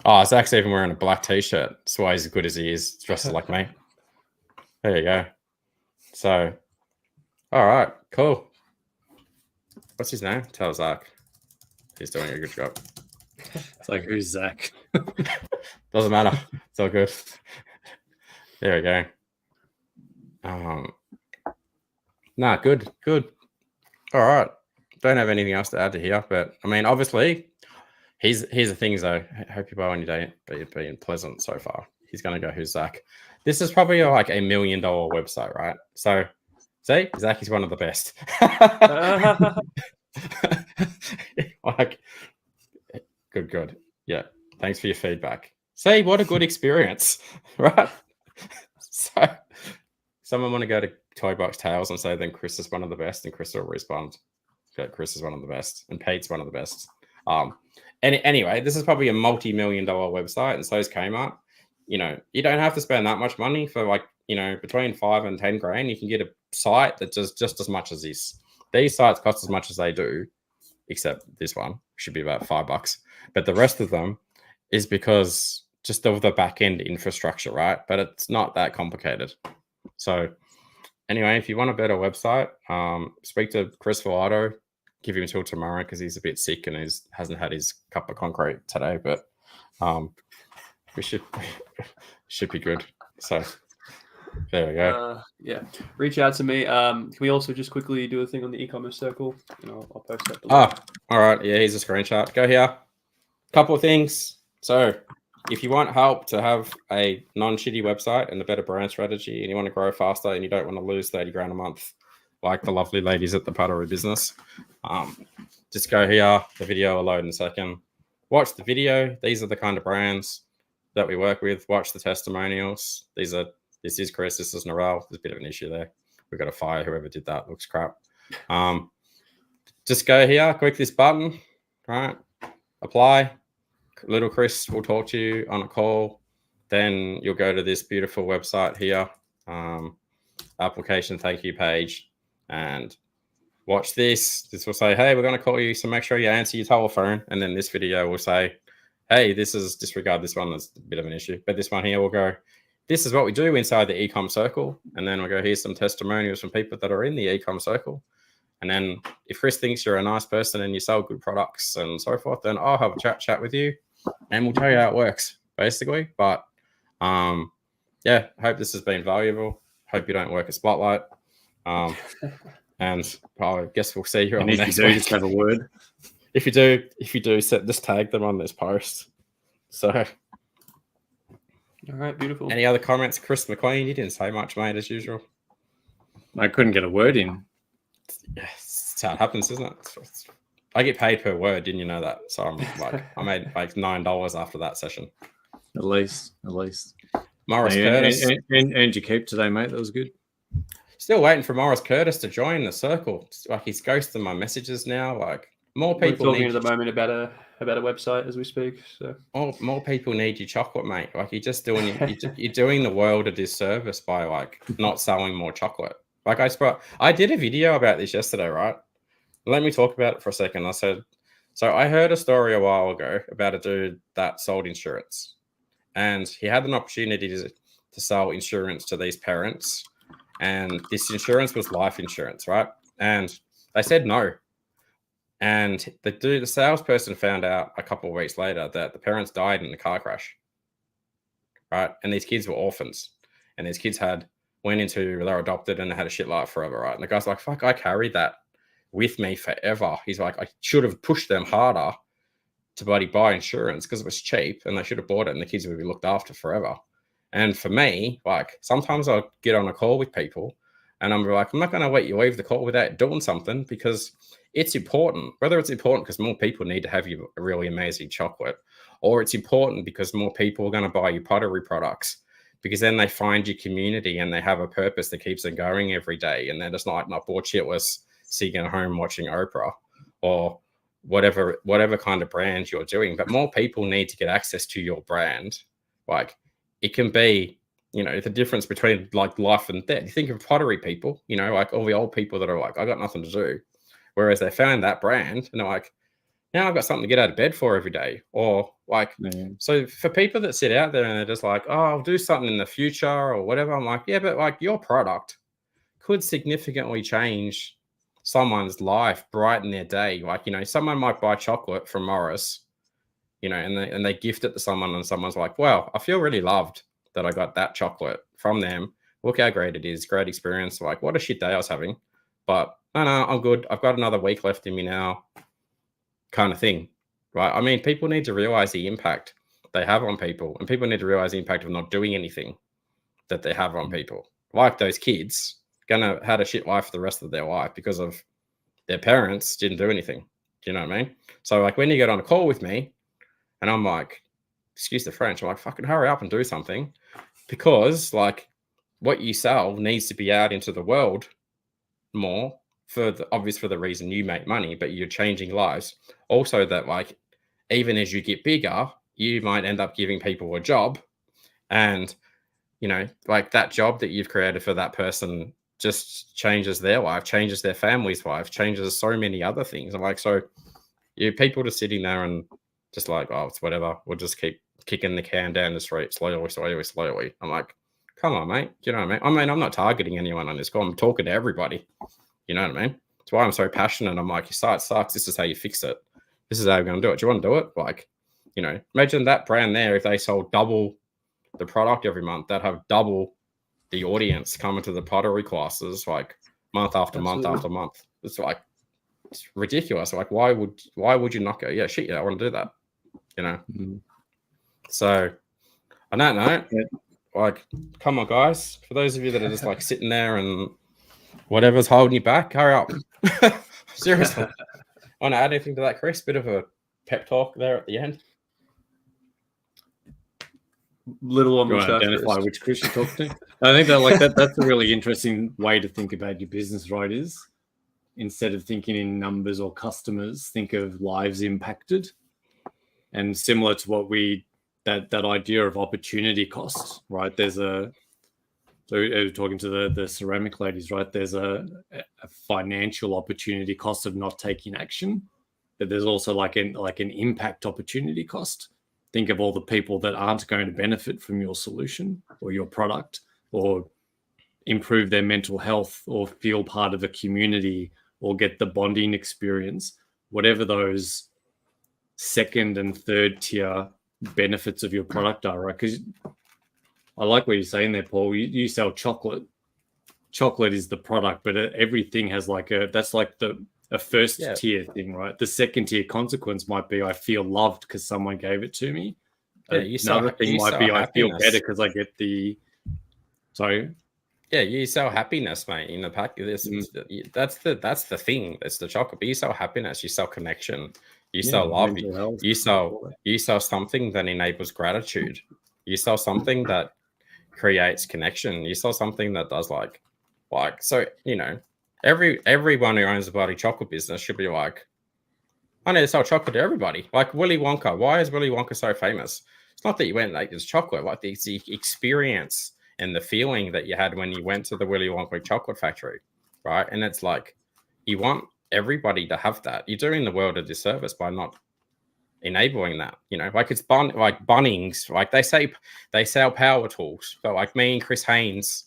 Oh, Zach's even wearing a black t-shirt. That's why he's as good as he is, dressed like me. There you go. So, all right, cool. What's his name? Tell Zach. He's doing a good job. It's like, who's Zach? Doesn't matter. It's all good. There we go. Nah, good. All right. Don't have anything else to add to here, but I mean, obviously, here's the things though. I hope you on your day being pleasant so far. He's gonna go, who's Zach? This is probably like $1 million website, right? So, see, Zach is one of the best. Like, good. Yeah. Thanks for your feedback. See, what a good experience, right? So, someone want to go to Toy Box Tales and say then Chris is one of the best, and Chris will respond that Chris is one of the best, and Pete's one of the best. Anyway, this is probably a multi-million-dollar website, and so is Kmart. You don't have to spend that much money for between 5 and 10 grand. You can get a site that does just as much as this. These sites cost as much as they do, except this one should be about $5. But the rest of them is because just of the back end infrastructure, right? But it's not that complicated. So anyway, if you want a better website, speak to Chris Villado. Give him until tomorrow because he's a bit sick and hasn't had his cup of concrete today. But we should be good. So there we go. Yeah, reach out to me. Can we also just quickly do a thing on the e-commerce circle? I'll post that below. All right. Yeah, here's a screenshot. Go here. Couple of things. So if you want help to have a non-shitty website and a better brand strategy, and you want to grow faster and you don't want to lose 30 grand a month, like the lovely ladies at the Pottery Business, just go here. The video will load in a second. Watch the video. These are the kind of brands that we work with. Watch the testimonials. This is Chris. This is Narelle. There's a bit of an issue there. We've got to fire whoever did that. Looks crap. Just go here. Click this button. Right. Apply. Little Chris will talk to you on a call. Then you'll go to this beautiful website here. Application thank you page. And watch this. This will say, hey, we're going to call you, so make sure you answer your telephone. And then this video will say, hey, disregard this one. That's a bit of an issue. But this one here will go, this is what we do inside the e-com circle. And then we'll go, here's some testimonials from people that are in the e-com circle. And then if Chris thinks you're a nice person and you sell good products and so forth, then I'll have a chat with you and we'll tell you how it works, basically. But yeah, hope this has been valuable. Hope you don't work at Spotlight. And I guess we'll see you on the next week. Just have a word. If you do, just tag them on this post. So, all right, beautiful. Any other comments, Chris McQueen? You didn't say much, mate, as usual. I couldn't get a word in. Yes, that's how it happens, isn't it? I get paid per word. Didn't you know that? So I made like $9 after that session. At least. Morris Curtis. And you keep today, mate. That was good. Still waiting for Morris Curtis to join the circle. Like, he's ghosting my messages now. Like, more people. We're talking at the moment about a website as we speak. So more people need your chocolate, mate. Like, you're just doing you're doing the world a disservice by like not selling more chocolate. Like, I did a video about this yesterday, right? Let me talk about it for a second. I said, so I heard a story a while ago about a dude that sold insurance, and he had an opportunity to sell insurance to these parents. And this insurance was life insurance, right? And they said no. And the salesperson found out a couple of weeks later that the parents died in a car crash, right? And these kids were orphans. And these kids they were adopted and they had a shit life forever, right? And the guy's like, fuck, I carried that with me forever. He's like, I should have pushed them harder to buy insurance because it was cheap and they should have bought it and the kids would be looked after forever. And for me, like, sometimes I'll get on a call with people and I'm like, I'm not going to let you leave the call without doing something because it's important. Whether it's important because more people need to have your really amazing chocolate, or it's important because more people are going to buy your pottery products, because then they find your community and they have a purpose that keeps them going every day, and they're just not bored shitless sitting at home watching Oprah or whatever kind of brand you're doing. But more people need to get access to your brand. Like, it can be, the difference between like life and death. You think of pottery people, like all the old people that are like, I got nothing to do. Whereas they found that brand and they're like, now I've got something to get out of bed for every day. Or like, so for people that sit out there and they're just like, oh, I'll do something in the future or whatever. I'm like, yeah, but like your product could significantly change someone's life, brighten their day. Like, someone might buy chocolate from Morris, and they gift it to someone, and someone's like, wow, I feel really loved that I got that chocolate from them. Look how great it is. Great experience. Like, what a shit day I was having. But no, I'm good. I've got another week left in me now, kind of thing, right? I mean, people need to realize the impact they have on people, and people need to realize the impact of not doing anything that they have on people. Like those kids had a shit life for the rest of their life because of their parents didn't do anything. Do you know what I mean? So like when you get on a call with me and I'm like, excuse the French, I'm like, fucking hurry up and do something, because like what you sell needs to be out into the world more for the reason you make money, but you're changing lives. Also that like, even as you get bigger, you might end up giving people a job, and like that job that you've created for that person just changes their life, changes their family's life, changes so many other things. I'm like, so people just sitting there and just like, oh, it's whatever. We'll just keep kicking the can down the street slowly. I'm like, come on, mate. You know what I mean? I'm not targeting anyone on this call. I'm talking to everybody. You know what I mean? That's why I'm so passionate. I'm like, your site sucks. This is how you fix it. This is how we're going to do it. Do you want to do it? Like, imagine that brand there, if they sold double the product every month, they'd have double the audience coming to the pottery classes, like month after month after month. It's like, it's ridiculous. Like, why would you not go? Yeah, shit, yeah, I want to do that. So on that note, like, come on, guys. For those of you that are just like sitting there and whatever's holding you back, hurry up. Seriously. Want to add anything to that, Chris? Bit of a pep talk there at the end. Little on the identify which Chris you talk to. I think that's a really interesting way to think about your business, right? Is instead of thinking in numbers or customers, think of lives impacted. And similar to what that idea of opportunity cost, right? So talking to the ceramic ladies, right? There's a financial opportunity cost of not taking action, but there's also like an impact opportunity cost. Think of all the people that aren't going to benefit from your solution or your product, or improve their mental health, or feel part of a community, or get the bonding experience, whatever those second and third tier benefits of your product are, right? Because I like what you're saying there, Paul. You sell chocolate. Chocolate is the product, but everything has that's like a first tier thing, right? The second tier consequence might be I feel loved because someone gave it to me. Yeah, another thing might be I feel better because I get the. Sorry. Yeah, you sell happiness, mate. In the pack, that's the thing. It's the chocolate. But you sell happiness. You sell connection. You sell love. You sell something that enables gratitude. You sell something that creates connection. You sell something that does like so. Everyone who owns a bloody chocolate business should be like, I need to sell chocolate to everybody. Like Willy Wonka. Why is Willy Wonka so famous? It's not that you went like it's chocolate. Like it's the experience and the feeling that you had when you went to the Willy Wonka chocolate factory, right? And it's like, you want everybody to have that. You're doing the world a disservice by not enabling that. Like it's like Bunnings. Like they sell power tools, but like me and Chris Haynes,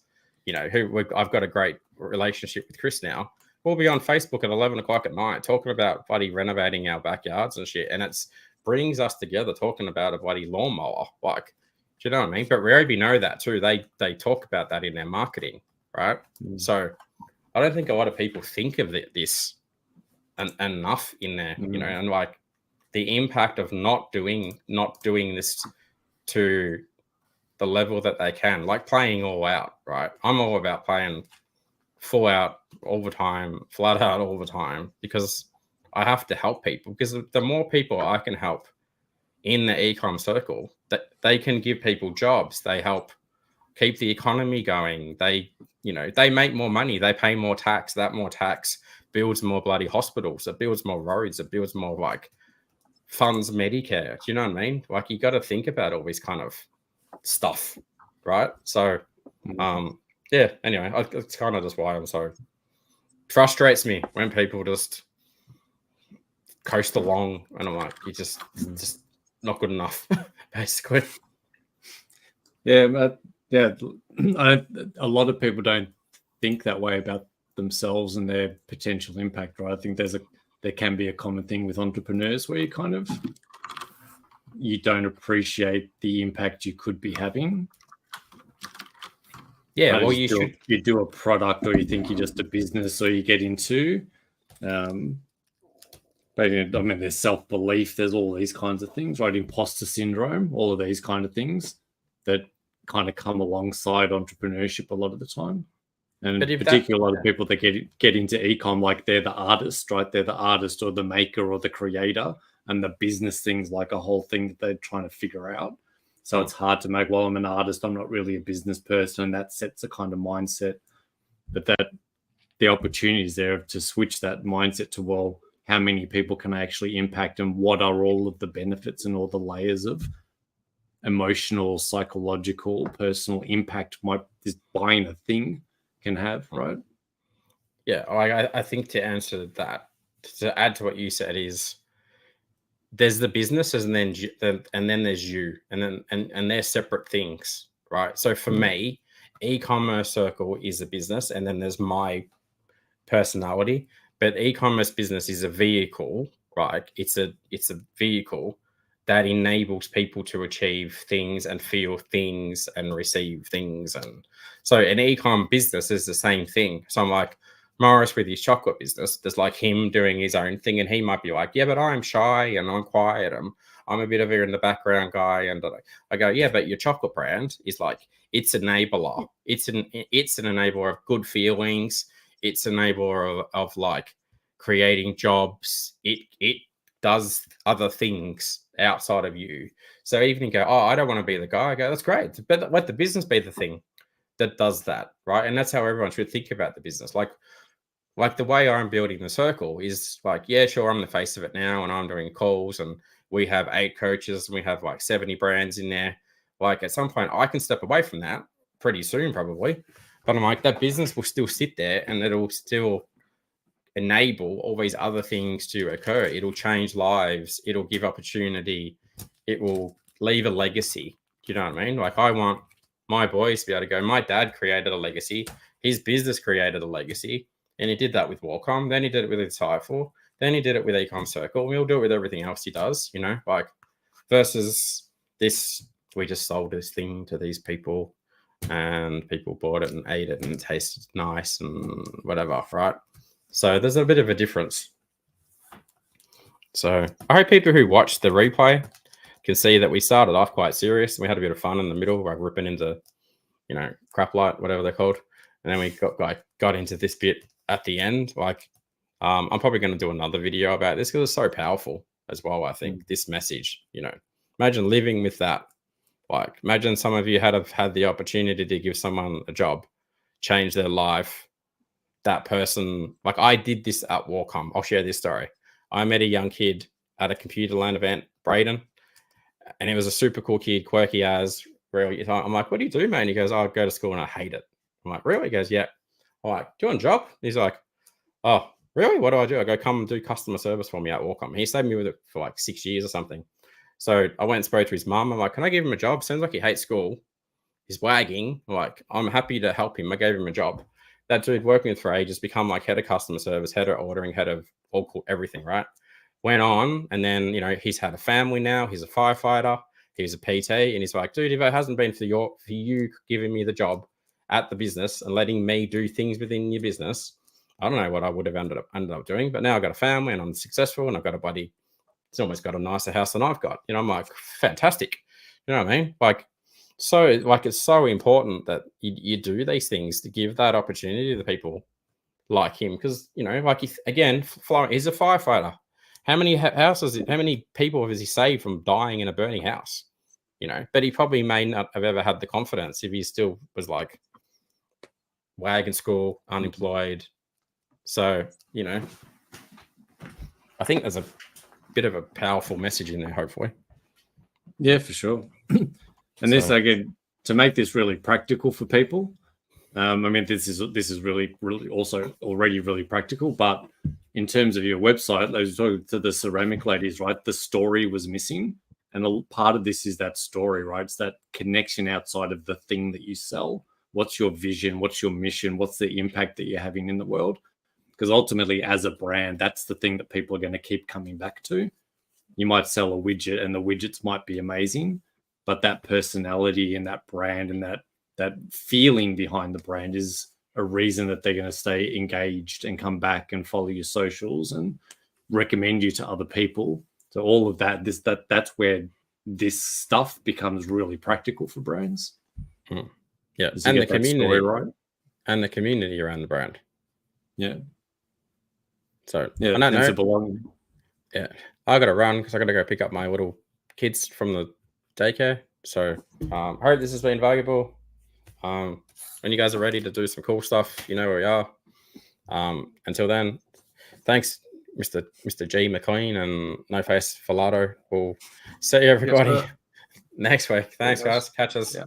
I've got a great relationship with Chris now. We'll be on Facebook at 11 o'clock at night talking about bloody renovating our backyards and shit, and it's brings us together talking about a bloody lawnmower. Like, do you know what I mean? But Rareby know that too. They talk about that in their marketing, right? So I don't think a lot of people think of this enough in there, and like the impact of not doing this to the level that they can, like playing all out, right? I'm all about playing full out all the time, flat out all the time, because I have to help people. Because the more people I can help in the ecom circle, that they can give people jobs. They help keep the economy going. They, you know, they make more money. They pay more tax. That more tax builds more bloody hospitals. It builds more roads. It builds more like funds Medicare. Do you know what I mean? Like you got to think about all this kind of stuff, right? So, yeah. Anyway, it's kind of just why I'm so frustrates me when people just coast along, and I'm like, you just not good enough, basically. Yeah, but yeah, a lot of people don't think that way about themselves and their potential impact, right? I think there can be a common thing with entrepreneurs where you don't appreciate the impact you could be having. Yeah, well, you do a product, or you think you're just a business, or you get into. But I mean, there's self-belief, there's all these kinds of things, right? Imposter syndrome, all of these kind of things that kind of come alongside entrepreneurship a lot of the time. And particularly a lot of people that get into ecom, like they're the artist, right? They're the artist or the maker or the creator, and the business thing's like a whole thing that they're trying to figure out. So it's hard to make, well, I'm an artist, I'm not really a business person, and that sets a kind of mindset. But that the opportunity is there to switch that mindset to, well, how many people can I actually impact, and what are all of the benefits and all the layers of emotional, psychological, personal impact this buying a thing can have, right? Yeah, I think to answer that, to add to what you said, is there's the businesses and then there's you, and they're separate things, right? So for me, e-commerce circle is a business, and then there's my personality. But e-commerce business is a vehicle, right? It's a vehicle that enables people to achieve things and feel things and receive things. And so an e-com business is the same thing. So I'm like, Morris with his chocolate business, there's like him doing his own thing, and he might be like, yeah, but I'm shy and I'm quiet. I'm a bit of a in the background guy. And I go, yeah, but your chocolate brand is like, it's enabler. It's an enabler of good feelings. It's an enabler of like creating jobs. It does other things outside of you. So even you go, oh, I don't want to be the guy. I go, that's great. But let the business be the thing that does that, right? And that's how everyone should think about the business. Like the way I'm building the circle is like, yeah, sure, I'm the face of it now, and I'm doing calls, and we have 8 coaches, and we have like 70 brands in there. Like at some point I can step away from that pretty soon, probably. But I'm like, that business will still sit there, and it'll still enable all these other things to occur. It'll change lives. It'll give opportunity. It will leave a legacy. Do you know what I mean? Like I want my boys to be able to go, my dad created a legacy. His business created a legacy. And he did that with Wacom. Then he did it with Insightful. Then he did it with Ecom Circle. We'll do it with everything else he does, you know, like versus this, we just sold this thing to these people, and people bought it and ate it and it tasted nice and whatever, right? So there's a bit of a difference. So I hope people who watched the replay can see that we started off quite serious, and we had a bit of fun in the middle, like ripping into, you know, crap light, whatever they're called. And then we got into this bit at the end. Like I'm probably going to do another video about this because it's so powerful as well. I think this message, you know, imagine living with that. Like, imagine some of you have had the opportunity to give someone a job, change their life. That person, like I did this at Wacom. I'll share this story. I met a young kid at a Computerland event, Braden, and he was a super cool kid, quirky as, really. I'm like, what do you do, man? He goes, I go to school and I hate it. I'm like, really? He goes, yeah. I'm like, do you want a job? He's like, oh, really? What do? I go, come and do customer service for me at Wacom. He stayed me with it for like 6 years or something. So I went and spoke to his mum. I'm like, can I give him a job? Sounds like he hates school. He's wagging. I'm like, I'm happy to help him. I gave him a job. That dude working with for ages, become like head of customer service, head of ordering, head of everything, right? Went on, and then, you know, he's had a family now. He's a firefighter. He's a PT, and he's like, dude, if it hasn't been for you giving me the job at the business and letting me do things within your business, I don't know what I would have ended up doing. But now I've got a family and I'm successful, and I've got a buddy. He's almost got a nicer house than I've got. You know, I'm like, fantastic. You know what I mean? Like, so like it's so important that you do these things to give that opportunity to people like him, because, you know, like, he's a firefighter. How many houses? How many people has he saved from dying in a burning house? You know, but he probably may not have ever had the confidence if he still was like wagon school, unemployed. So, you know, I think there's a bit of a powerful message in there, hopefully. Yeah, for sure. And this, again, to make this really practical for people. I mean, this is really also already really practical, but in terms of your website, those to the ceramic ladies, right? The story was missing, and a part of this is that story, right? It's that connection outside of the thing that you sell. What's your vision? What's your mission? What's the impact that you're having in the world? Because ultimately, as a brand, that's the thing that people are going to keep coming back to. You might sell a widget, and the widgets might be amazing, but that personality and that brand and that feeling behind the brand is a reason that they're going to stay engaged and come back and follow your socials and recommend you to other people. So all of that, that's where this stuff becomes really practical for brands. Yeah, and the community, story, right? And the community around the brand. Yeah. So yeah, I don't know. Belonging. Yeah, I got to run because I got to go pick up my little kids from the daycare. So I hope this has been valuable. When you guys are ready to do some cool stuff, you know where we are. Until then, thanks, Mr. G McLean and No Face Filato. We'll see everybody next week. Thanks, guys. Catch us. Yeah.